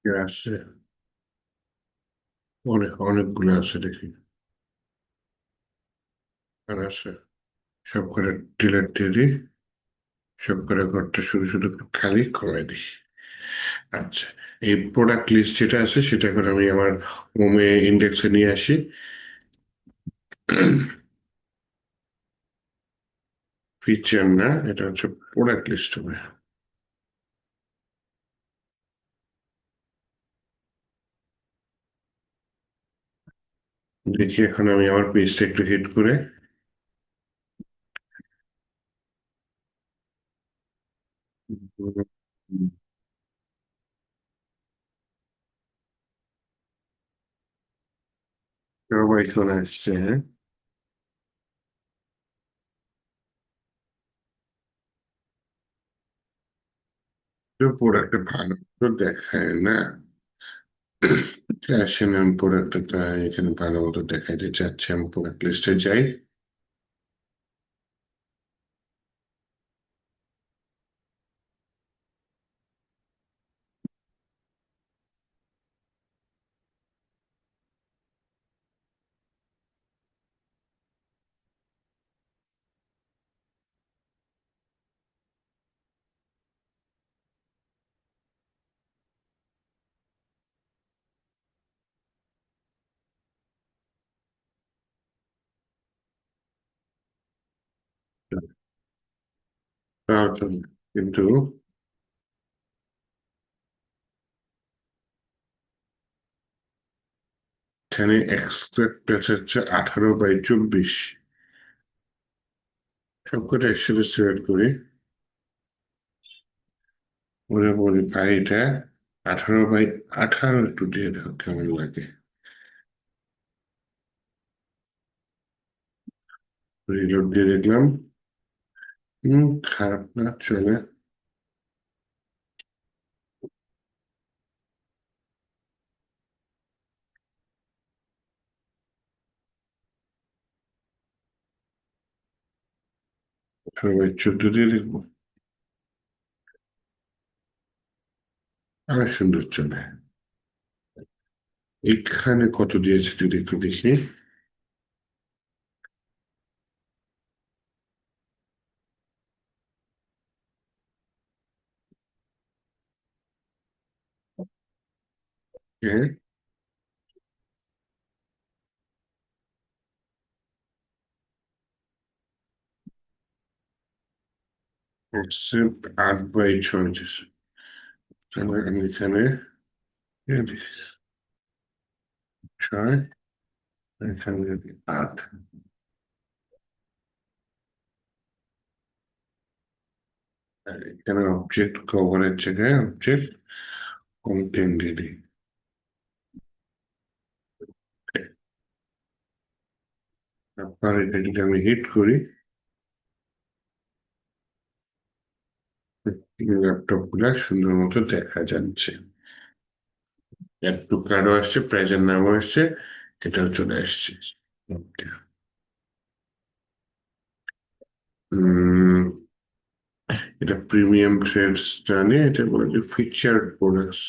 এ আছে, অনেকগুলো আছে দেখি, আর আছে, সব করে ডিলেট দিয়ে দিই, সব করে ঘরটা শুধু শুধু খালি কমাই দিই। আচ্ছা, এই প্রোডাক্ট লিস্ট যেটা আছে সেটা এখন আমি আমার হোমে ইন্ডেক্সে নিয়ে আসি। ফিচার না, এটা হচ্ছে প্রোডাক্ট লিস্ট হবে। দেখি এখন আমি আমার পেজটা একটু হিট করে সবাই চলে আসছে, হ্যাঁ। তো প্রোডাক্টটা ভালো তো দেখায় না। আসেন আমি প্রোডাক্টটা এখানে ভালো মতো দেখাইতে চাচ্ছি, আমি প্রোডাক্ট লিস্টে যাই। কিন্তু এখানে এক্সট্রাক্ট হচ্ছে 18/24। সবকটা একসাথে সিলেক্ট করি, ওরে বলি ভাই এটা 18/18 একটু দিয়ে দাও কেমন লাগে। রিলোড দিয়ে দেখলাম, খারাপ না, চলে। 18/14 দিয়ে দেখবো, আরো সুন্দর চলে। এখানে কত দিয়েছে যদি একটু দেখি। হ্যাঁ, হচ্ছে 8/6 দিছে। তাহলে আমি এখানে এ দিছি 6, এখানে যদি 8, আর এখানে অবজেক্ট কভারের জায়গায় অবজেক্ট কন্টেন্ট দিয়ে দিই। তারপর এটা যদি আমি হিট করি, ল্যাপটপ গুলা সুন্দর মতো দেখা যাচ্ছে। একটু কার্ডও আসছে, প্রাইজের নামও আসছে, এটাও চলে আসছে। Okay. উম, এটা প্রিমিয়াম থ্রেডস জানে, এটা বলে যে ফিচার প্রোডাক্টস।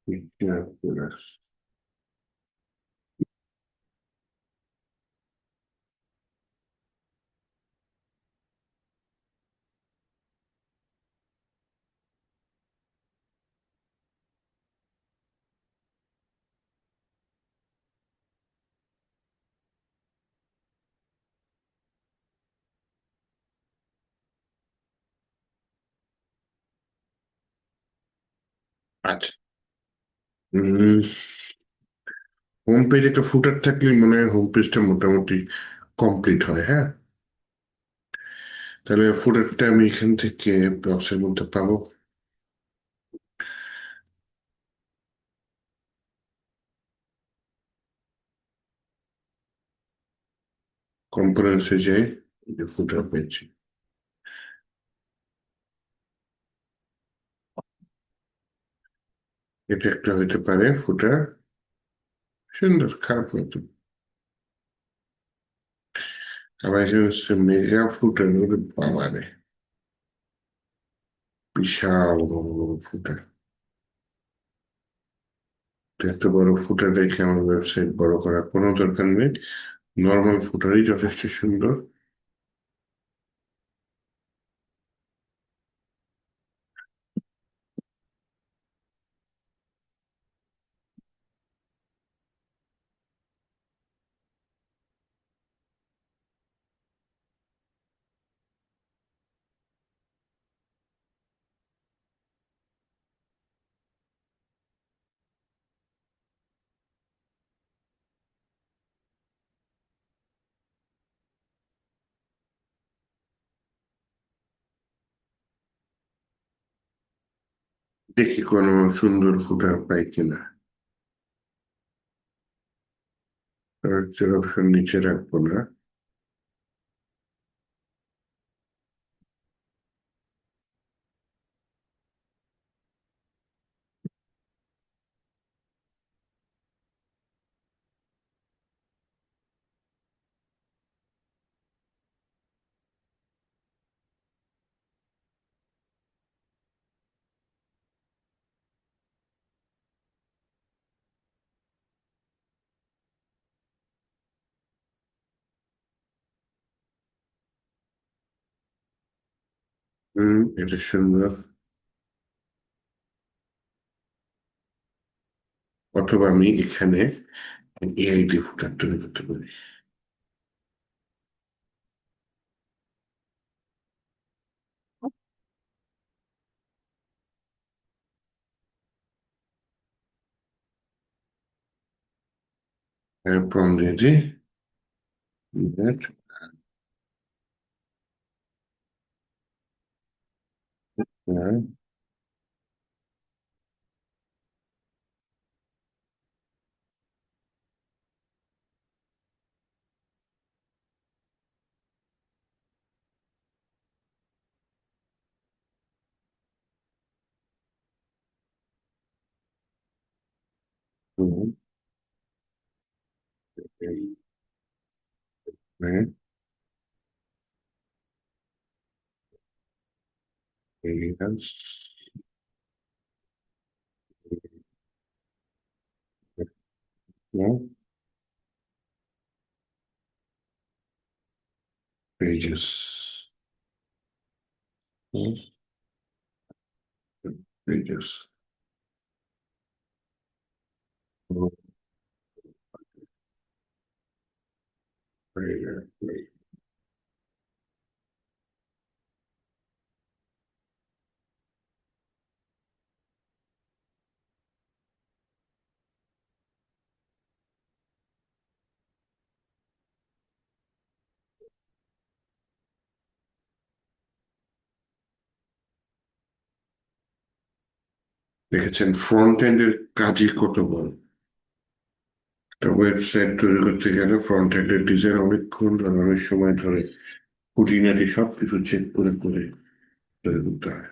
Feature products. আচ্ছা, হোম পেজ একটা ফুটার থাকলে মনে হয় হোম পেজটা মোটামুটি কমপ্লিট হয়, হ্যাঁ। তাহলে ফুটারটা আমি এখান থেকে ব্রাউজারের মধ্যে পাবো। কম্পোনেন্টসে যাই, এই যে ফুটার পেয়েছি। এটা একটা হইতে পারে ফুটার, সুন্দর, খারাপ নতুন। আবার এটা হচ্ছে মেগা ফুটার, ওরে বাবারে, বিশাল বড় বড় ফুটার। এত বড় ফুটার রেখে আমার ওয়েবসাইট বড় করার কোনো দরকার নেই, নর্মাল ফুটারই যথেষ্ট সুন্দর। দেখি কোনো সুন্দর ফুটার পাই কিনা। সার্চের অপশন নিচে রাখবো না। এটা সুন্দর। অথবা আমি এখানে এআই দিয়ে ফুটার তৈরি করতে পারি। প্রম দিয়ে দিই। That, pages. Pages. দেখেছেন ফ্রন্ট এন্ডের কাজই কত বড়। একটা ওয়েবসাইট তৈরি করতে গেলে ফ্রন্ট এন্ডের ডিজাইন অনেকক্ষণ ধরে, অনেক সময় ধরে খুঁটিনাটি সবকিছু চেক করে করে তৈরি করতে হয়।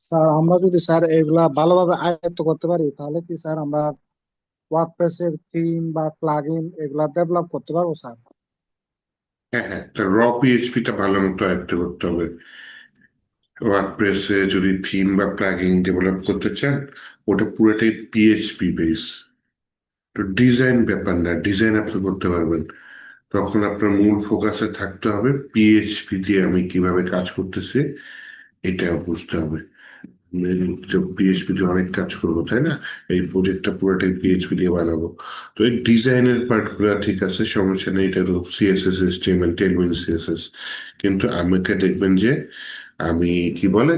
স্যার আমরা যদি স্যার এগুলা ভালোভাবে আয়ত্ত করতে পারি তাহলে কি স্যার আমরা ওয়ার্ডপ্রেস এর থিম বা প্লাগইন এগুলা ডেভেলপ করতে পারবো স্যার? হ্যাঁ হ্যাঁ, তা র পিএইচপিটা ভালো মতো আয়ত্ত করতে হবে। ওয়ার্ডপ্রেসে যদি থিম বা প্লাগইন ডেভেলপ করতে চান, ওটা পুরোটাই পিএইচপি বেস। তো ডিজাইন ব্যাপার না, ডিজাইন আপনি করতে পারবেন। তখন আপনার মূল ফোকাসে থাকতে হবে পিএইচপি দিয়ে আমি কিভাবে কাজ করতেছি, এটা বুঝতে হবে। পিএইচপি দিয়ে অনেক কাজ করবো, তাই না? এই প্রজেক্টটা পুরোটাই পিএইচপি দিয়ে বানাবো। তো এই ডিজাইনের পার্ট গুলো ঠিক আছে, সমস্যা নেই। এটা তো সিএসএস, এইচটিএমএল, টেলউইন সিএসএস। কিন্তু আমাকে দেখবেন যে আমি কি বলে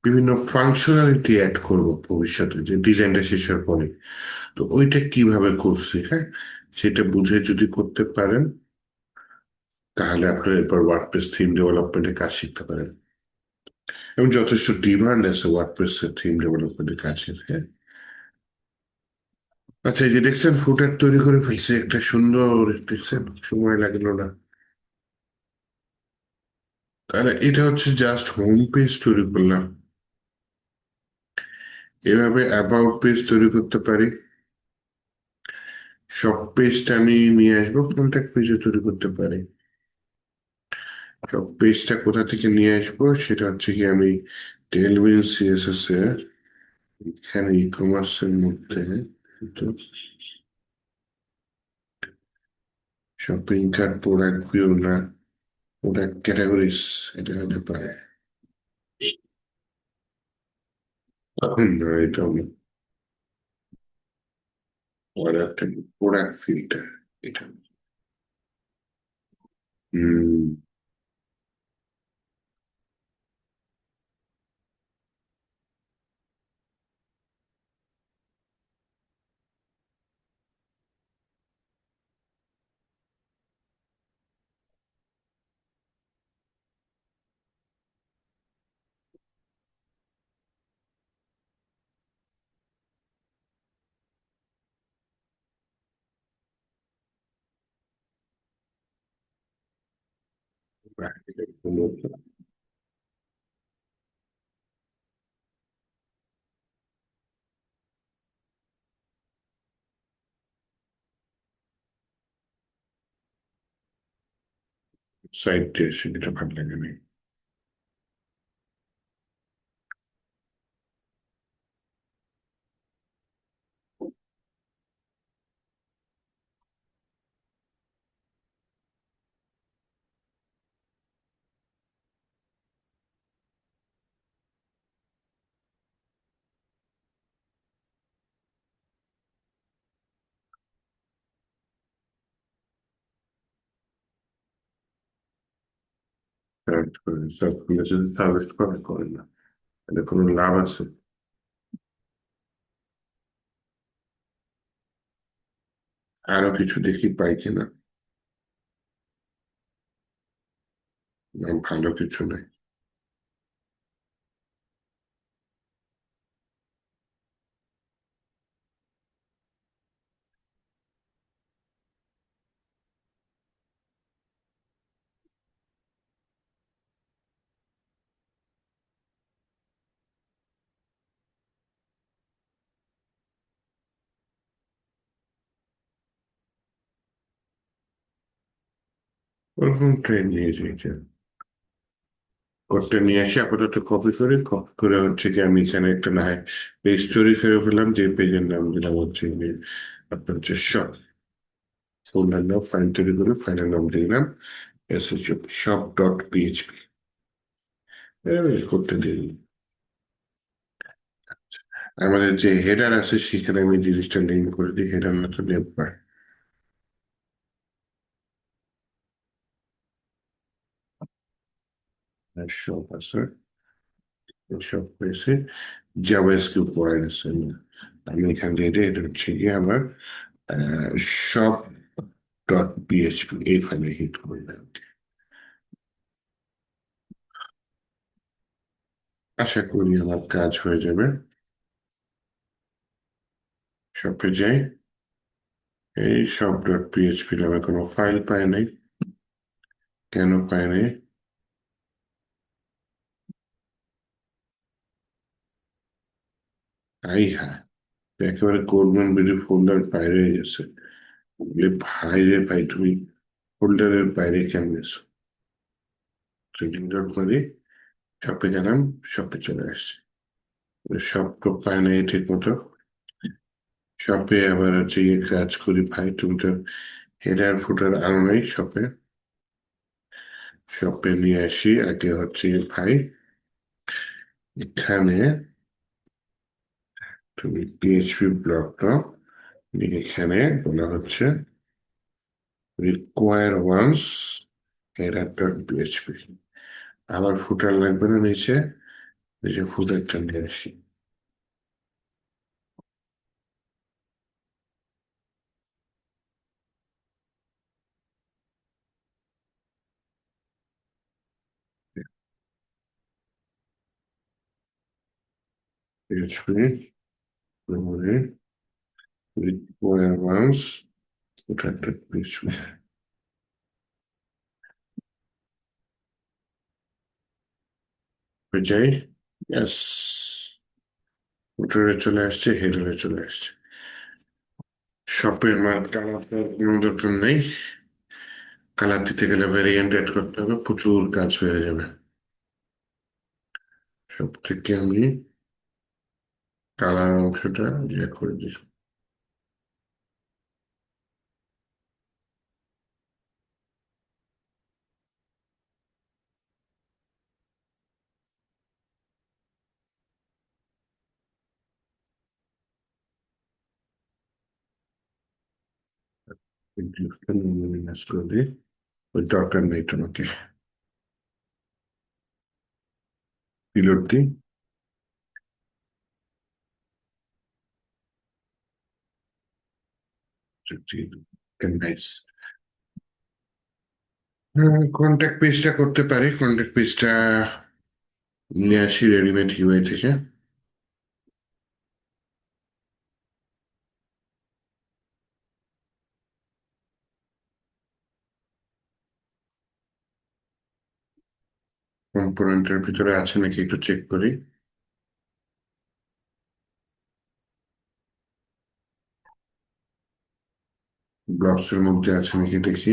বিভিন্ন ফাংশনালিটি অ্যাড করব ভবিষ্যতে, যে ডিজাইনটা শেষ হওয়ার পরে। তো ওইটা কিভাবে করছি, হ্যাঁ, সেটা বুঝে যদি করতে পারেন, তাহলে আপনার এরপর ওয়ার্ডপ্রেস থিম ডেভেলপমেন্টের কাজ শিখতে পারেন। এবং যথেষ্ট ডিমান্ড আছে ওয়ার্ডপ্রেস থিম ডেভেলপমেন্টের কাজের, হ্যাঁ। আচ্ছা, এই যে দেখছেন ফুটার তৈরি করে ফেলছে একটা সুন্দর, দেখছেন সময় লাগলো না। তাহলে এটা হচ্ছে জাস্ট হোম পেজ তৈরি করলাম। এভাবে অ্যাবাউট পেজ তৈরি করতে পারি। সব পেজটা আমি নিয়ে আসবো, কন্ট্যাক্ট পেজে তৈরি করতে পারি। সব পেজটা কোথা থেকে নিয়ে আসবো, সেটা হচ্ছে কি আমি টেলউইন সিএসএস এর এখানে ই কমার্সের মধ্যে তো শপিং কার্ট, প্রোডাক্ট ভিউ না, প্রোডাক্ট ক্যাটাগরিজ, এটা হতে পারে। না, এটা প্রোডাক্ট ফিল্টার, এটা হুম, সাইড ডিশ এটা ভালো লাগে না। সার্ভ করে সার্ভ করলে যদি সার্ভিস করে করে না, এটা কোনো লাভ আছে? আরো কিছু দেখি পাই কিনা। না, ভালো কিছু নাই। ওরকম ট্রেন নিয়ে যাই, কোডটা নিয়ে আসি আপাতত, কপি করে হচ্ছে যে আমি এখানে একটা না হয় পেজ তৈরি করে ফেললাম, যে পেজের নাম দিলাম হচ্ছে যে আপনার হচ্ছে শপ, ফোল্ডার নাম ফাইল তৈরি করে ফাইলের নাম দিলাম শপ ডট পিএইচপি, করতে দিই। আমাদের যে হেডার আছে সেখানে আমি জিনিসটা লিঙ্ক করে দিই, হেডার না তো নেবার শপ আছে, শপ পেয়েছে জাভাস্ক্রিপ্ট ওয়ার্ড আছে। আমি এখান থেকে এটা হচ্ছে গিয়ে আমার শপ ডট পিএইচপি এই ফাইলে হিট করলাম। আশা করি আমার কাজ হয়ে যাবে। শপে যাই, এই শপ ডট পিএইচপি নামে কোনো ফাইল পাই নাই। কেন পাই নাই? আই হ্যাঁ, একেবারে কোডম্যান বিডি ফোল্ডার বাইরে হয়ে গেছে। বলে ভাই রে ভাই, তুমি ফোল্ডারের বাইরে কেমন গেছো? ট্রেডিং ডট করে শপে গেলাম, শপে চলে আসছে। শপ তো পাই নাই ঠিক মতো। শপে আবার হচ্ছে গিয়ে কাজ করি, ভাই তুমি তো হেডার ফুটার আনো নাই শপে। শপে নিয়ে আসি আগে হচ্ছে গিয়ে, ভাই এখানে তুমি পিএইচপি ব্লকটা এখানে বলা হচ্ছে require once header dot PHP. আবার ফুটার লাগবে না নিচে, নিচে ফুটারটা নিয়ে আসি। PHP require once footer dot PHP যাই। ইয়াস, ফুটারে চলে আসছে, হেডারে চলে আসছে। শপের মার্ক কালার কোনো দরকার নেই, কালার দিতে গেলে ভ্যারিয়েন্ট অ্যাড করতে হবে, প্রচুর কাজ হয়ে যাবে। সব থেকে আমি কালার অংশটা ইয়ে করে দিই। মাইনাস করে দিই। ওই দরকার নেই তোমাকে। রিলোড দিই। নাইস। কন্ট্যাক্ট পেজটা করতে পারি, কন্ট্যাক্ট পেজটা নিয়ে আসি রেডিমেড ইউআই থেকে। কম্পোনেন্টের ভিতরে আছে নাকি একটু চেক করি। ব্লকস এর মধ্যে আছে নাকি দেখি।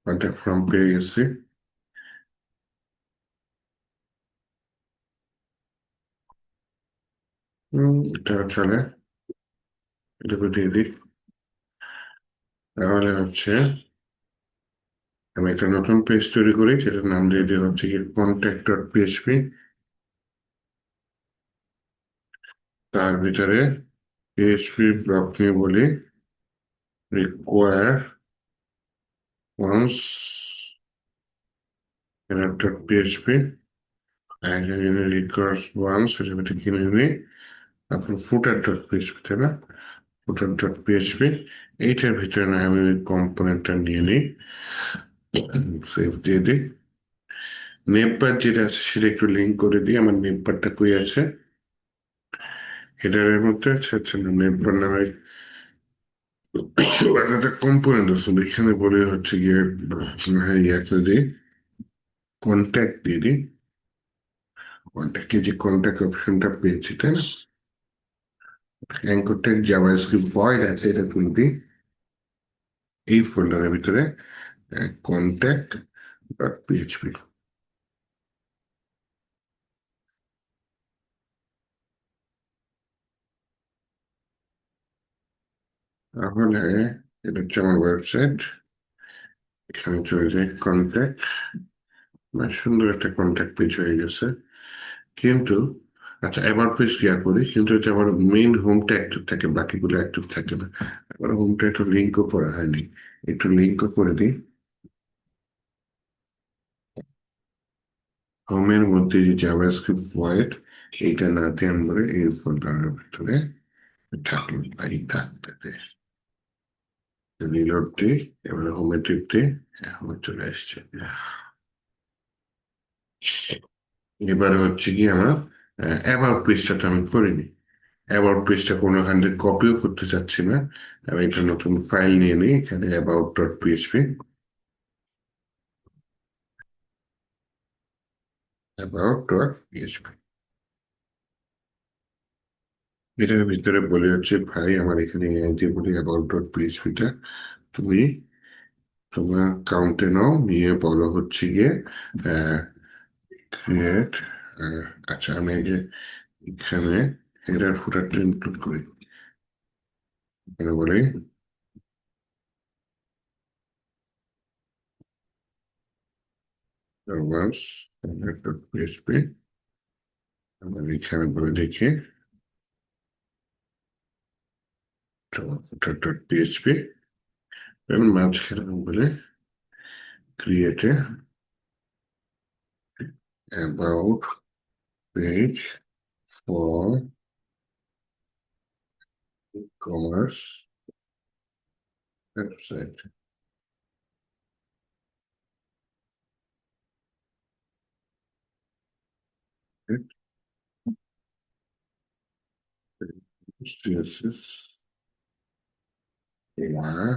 কন্ট্যাক্ট ফর্ম পেয়ে গেছি। এটা চলে। এটা দিয়ে দিই। তাহলে হচ্ছে আমি একটা নতুন পেজ তৈরি করি, যেটার নাম দিয়ে দিই হচ্ছে কি কন্ট্যাক্ট ডট পিএইচপি। তার ভিতরে পিএইচপি ব্লক নিয়ে বলি require once dot PHP, requires once সেটা ভিতরে কিনে নিই। তারপর ফুটার ডট পিএইচপি, তাই না? ফুটার ডট পিএইচপি, এইটার ভিতরে না আমি কম্পোনেন্টটা নিয়ে নিই, সেভ দিয়ে দিই। নেটবার যেটা আছে সেটা একটু লিঙ্ক করে দিই। আমার নেটবারটা কই আছে? হেডারের মধ্যে আছে। আচ্ছা না, নেটবার নামে একটা কম্পোনেন্ট আছে, এখানে বলে হচ্ছে গিয়ে হ্যাঁ ইয়া করে দিই, কন্ট্যাক্ট দিয়ে দিই। কন্ট্যাক্টে যে কন্ট্যাক্ট অপশনটা পেয়েছি, তাই না? অ্যাঙ্কর ট্যাগ জাভাস্ক্রিপ্ট ভয়েড আছে, এটা তুলে দিই এই ফোল্ডারের ভিতরে কন্ট্যাক্ট ডট পিএইচপি। তাহলে এটা হচ্ছে আমার ওয়েবসাইট। এখানে চলে যায় কন্ট্যাক্ট, মানে সুন্দর একটা কন্ট্যাক্ট পেজ হয়ে গেছে। কিন্তু আচ্ছা, এবার পেজ ক্লিয়ার করি, কিন্তু হচ্ছে আমার মেইন হোমটা অ্যাক্টিভ থাকে, বাকিগুলো অ্যাক্টিভ থাকে না। এবার হোমটা একটু লিঙ্কও করা হয়নি, একটু লিঙ্কও করে দিই। হোমের মধ্যে যে জাভাস্ক্রিপ্ট ভয়েড, এইটা না দিয়ে আমরা এই ফোল্ডারের ভিতরে থাকলো, এই থাকতে রিলোড দিই। এবারে হোমে টিপ দিই, হোমে চলে আসছে। এবারে হচ্ছে কি আমার অ্যাবাউট পেজটা তো আমি করিনি। অ্যাবাউট পেজটা কোনোখান থেকে কপিও করতে চাচ্ছি না। আমি একটা নতুন ফাইল নিয়ে নিই, এখানে about dot PHP, about dot PHP. এটার ভিতরে বলে হচ্ছে ভাই আমার এখানে যে বলি অ্যাবাউট ডট পিএইচপিটা তুমি তোমার কাউন্টে নাও, নিয়ে বলো হচ্ছে গিয়ে ক্রিয়েট। আচ্ছা, আমি আগে এখানে হেডার ফুটারটা ইনক্লুড করি। এখানে বলি ডট পিএইচপি। আমরা এখানে বলে দেখি ফুটার ডট পিএইচপি, এবং মাঝখানে বলে create about page for commerce website. CSS where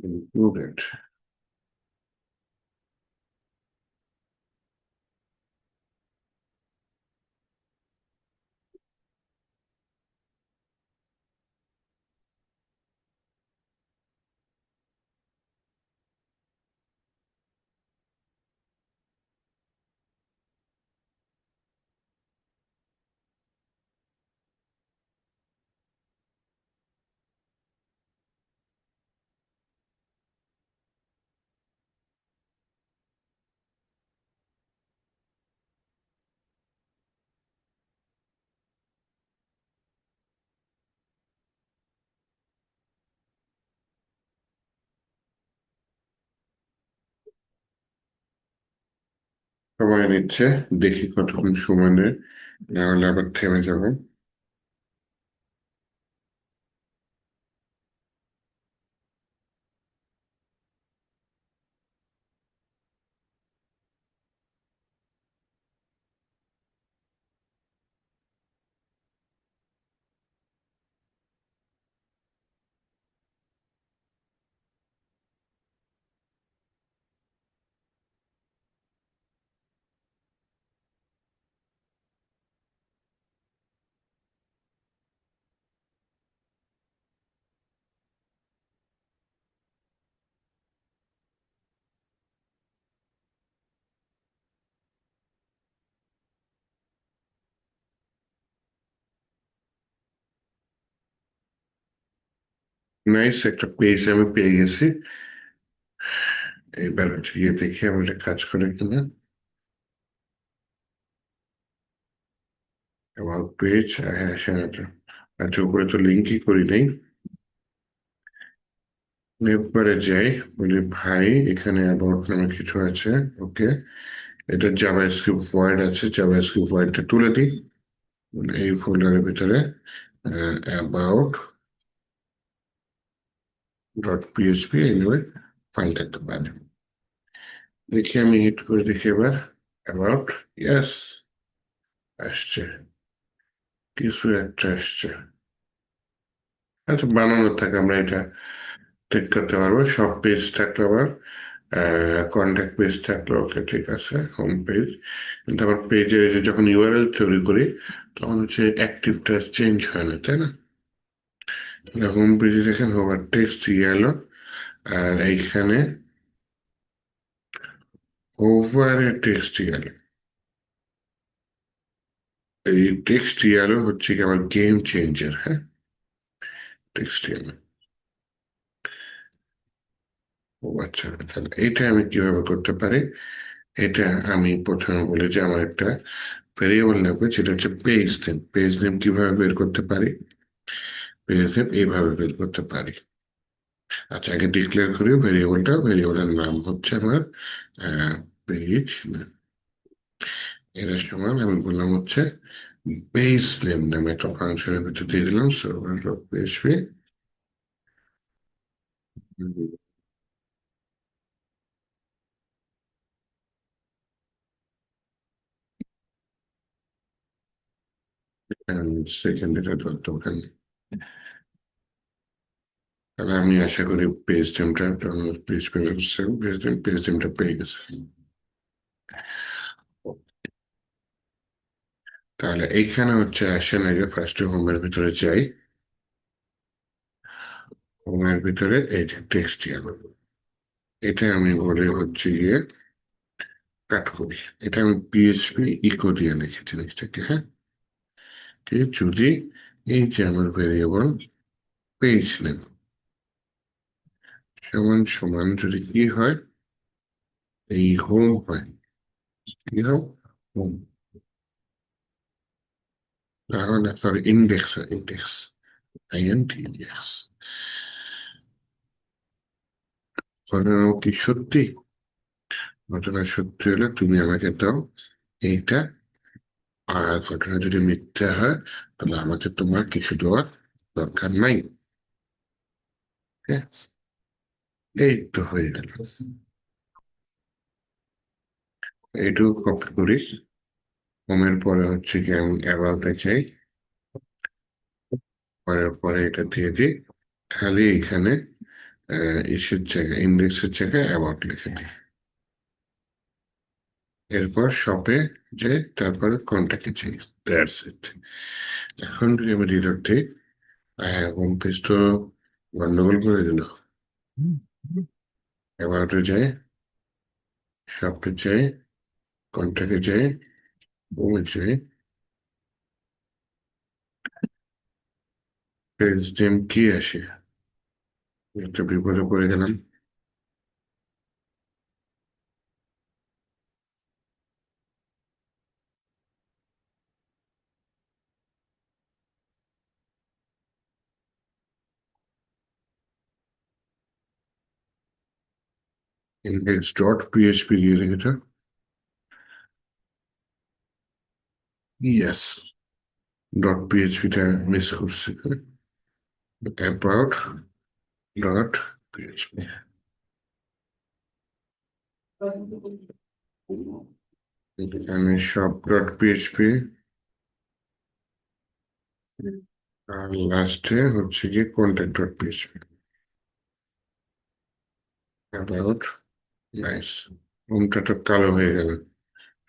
included. সময় নিচ্ছে, দেখি কতক্ষণ সময় নেয়, নাহলে আবার থেমে যাবে। নাইস, একটা পেজ আমি পেয়ে গেছি। এইবার হচ্ছে গিয়ে দেখি আমি এটা কাজ করে কিনা। আমার পেজ, হ্যাঁ সেটা। আচ্ছা, উপরে তো লিঙ্কই করি নাই। এরপরে যাই, বলি ভাই এখানে অ্যাবাউট নামে কিছু আছে। ওকে, এটা জাভাস্ক্রিপ্ট ভয়েড আছে, জাভাস্ক্রিপ্ট ভয়েডটা তুলে দিই। এই ফোল্ডারের ভিতরে about dot PHP anyway file থাকতে পারে। দেখি আমি হিট করে দেখি এবার। অ্যাবাউট, ইয়েস, আসছে, কিছু একটা আসছে। আচ্ছা, বানানো থাকে, আমরা এটা ঠিক করতে পারবো। সব পেজ থাকলে আবার কন্ট্যাক্ট পেজ থাকলে ওকে ঠিক আছে, হোম পেজ। কিন্তু আমার পেজে যখন ইউআরএল তৈরি করি তখন হচ্ছে অ্যাক্টিভটা চেঞ্জ হয় না, তাই না? হোম পেজে দেখেন ওভার টেক্সট গেল, আর এইখানে ওভারে টেক্সট গেল। এই টেক্সট গেল হচ্ছে কি আমার গেম চেঞ্জার, হ্যাঁ, টেক্সট গেল। ও আচ্ছা, তাহলে এটা আমি কিভাবে করতে পারি? এটা আমি প্রথমে বলি যে আমার একটা ভেরিয়েবল লাগবে, যেটা হচ্ছে পেজ নেম। পেজ নেম কিভাবে বের করতে পারি? পেজ নেম এইভাবে বের করতে পারি। আচ্ছা, আগে ডিক্লেয়ার করি ভেরিয়েবলটা। ভেরিয়েবলের নাম হচ্ছে আমার পেজ। এর সমান আমি বললাম হচ্ছে পেজ নেম নামে একটা ফাংশনের ভিতর দিয়ে দিলাম সার্ভার ডট পিএইচপি। সেকেন্ড এটা দরকার নেই। তাহলে আমি আশা করি পেজ নেমটা, পেজ পেজ নেমটা পেয়ে গেছে। তাহলে এইখানে হচ্ছে আসেন, আগে ফার্স্ট হোমের ভিতরে যাই। হোমের ভিতরে এই যে টেক্সট এটা আমি বলে হচ্ছে গিয়ে কাট করি। এটা আমি পিএইচপি ইকো দিয়ে লিখি জিনিসটাকে, হ্যাঁ। যদি এই যে আমার ভেরিয়েবল পেজ নেম সমান সমান যদি কি হয়, এই হোম হয়, কি হোম, হোম, তাহলে sorry index, index int index. ঘটনা কি সত্যি? ঘটনা সত্যি হলে তুমি আমাকে দাও এইটা, আর ঘটনা যদি মিথ্যা হয় তাহলে আমাকে তোমার কিছু দেওয়ার দরকার নাই। হ্যাঁ, এই তো হয়ে গেল। এইটুকু কপি করি। হোমের পরে হচ্ছে কি আমি অ্যাবাউটে চাই, পরের পরে এটা দিয়ে দিই। খালি এখানে ইসের জায়গায়, ইন্ডেক্সের জায়গায় অ্যাবাউট লিখে দিই। এরপর শপে যে, তারপরে কন্ট্যাক্টে চাই। That's it. এখন যদি আমি রিলোড দিই, হোম পেজ তো গন্ডগোল করে দিল। অ্যাবাউটে যাই, শপে যাই, কন্ট্যাক্টে যাই, হোমে যাই, পেজ নেম কি আসে? একটা বিপদে পড়ে গেলাম। ইন্ডেক্স ডট পিএইচপি দিয়ে রেখেছে। ইয়েস, ডট পিএইচপিটা মিস করছি। অ্যাবাউট ডট পিএইচপি, এখানে সব ডট পিএইচপি, আর লাস্টে হচ্ছে গিয়ে contact dot PHP. About, nice. হোমটা তো কালো হয়ে গেল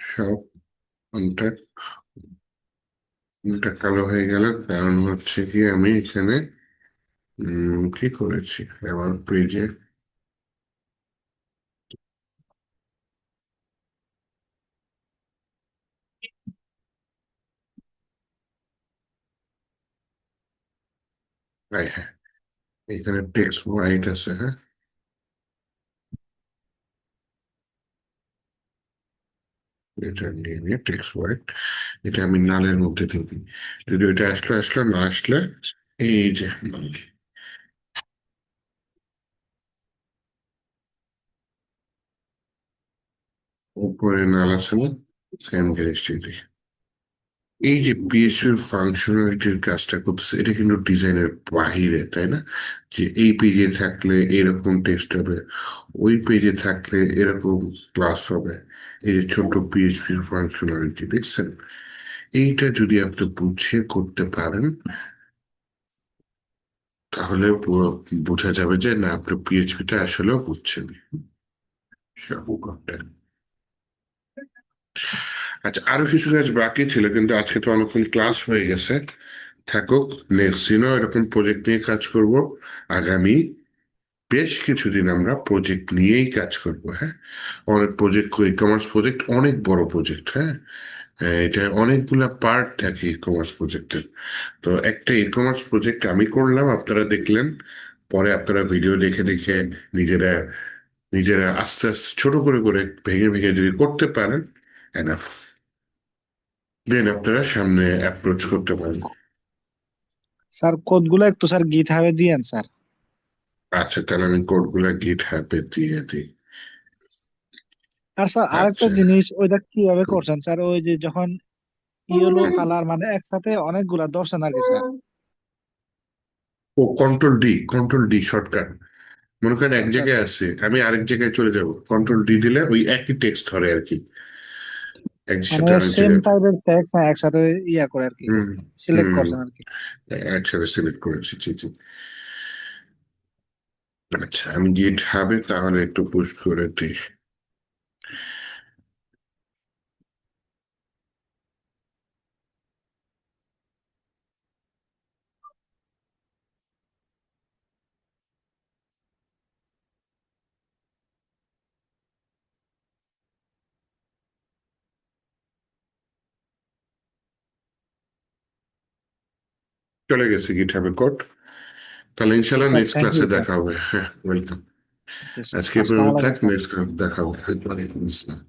সব। হোমটা হোমটা কালো হয়ে গেল, কারণ হচ্ছে কি আমি এখানে কি করেছি, আমার পেজে হ্যাঁ, এখানে টেক্সট হোয়াইট আছে, হ্যাঁ, এটা নিয়ে নিয়ে টেক্সট হোয়াইট, এটা আমি নালের মধ্যে দিবি। যদি ওইটা আসলে আসলে, না আসলে এই যে নাল। উপরে নাল আছে না, সেম জিনিসটি দিই। এই যে পিএইচপির ফাংশনালিটির কাজটা করতেছে, এটা কিন্তু ডিজাইনের বাহিরে, তাই না? যে এই পেজে থাকলে এরকম টেক্সট হবে, ওই পেজে থাকলে এরকম ক্লাস হবে। এই যে ছোট পিএইচপির ফাংশনালিটি দেখছেন, এইটা যদি আপনি বুঝে করতে পারেন, তাহলে পুরো বোঝা যাবে যে না, আপনি পিএইচপিটা আসলে বুঝছেন। আচ্ছা, আরো কিছু কাজ বাকি ছিল, কিন্তু আজকে তো অনেকক্ষণ ক্লাস হয়ে গেছে, থাকুক। নেক্সট দিনও এরকম প্রজেক্ট নিয়ে কাজ করব। আগামী বেশ কিছুদিন আমরা প্রজেক্ট নিয়েই কাজ করব, হ্যাঁ। অনেক প্রজেক্ট, ই কমার্স প্রজেক্ট অনেক বড় প্রজেক্ট, হ্যাঁ। এটা অনেকগুলা পার্ট থাকে ই কমার্স প্রজেক্টের। তো একটা ই কমার্স প্রজেক্ট আমি করলাম, আপনারা দেখলেন, পরে আপনারা ভিডিও দেখে দেখে নিজেরা নিজেরা আস্তে আস্তে ছোট করে করে ভেঙে ভেঙে যদি করতে পারেন, এনাফ, দেন আপনারা সামনে অ্যাপ্রোচ করতে পারেন। স্যার কোড গুলো একটু স্যার গিট হাবে দিয়েন স্যার। আচ্ছা, তাহলে আমি কোডগুলা গিট হ্যাবে দিয়ে দিই। আর স্যার আরেকটা আচ্ছা, জিনিস, ওইটা কিভাবে করছেন স্যার? ওই যে যখন ইয়েলো কালার মানে একসাথে অনেকগুলা ধরছেন আর কি স্যার। ও কন্ট্রোল কন্ট্রোল ডি শর্টকাট। মনে করেন এক আচ্ছা জায়গায় আচ্ছা। আছে, আমি আরেক জায়গায় চলে যাব, কন্ট্রোল ডি দিলে ওই একই টেক্সট ধরে আর কি, এক মানে সাথে আরেক সেম জায়গায়। টাইপের টেক্সট একসাথে ইয়া করে আর কি, হুম সিলেক্ট হুম, করছেন আর কি। একসাথে সিলেক্ট করেছি, জি জি। আচ্ছা, আমি গিট হাবে তাহলে একটু পুশ করে দিই। চলে গেছে গিট হাবে কোড। তাহলে ওকে ইনশাল্লাহ স্যার, নেক্সট থ্যাংক ইউ ক্লাসে স্যার। দেখা হবে, হ্যাঁ, ওয়েলকাম। ওকে স্যার, আজকে এ আসসালামু পর্যন্ত আলাইকুম থাক, স্যার। নেক্সট দেখা হবে। ওয়ালাইকুম আসসালাম।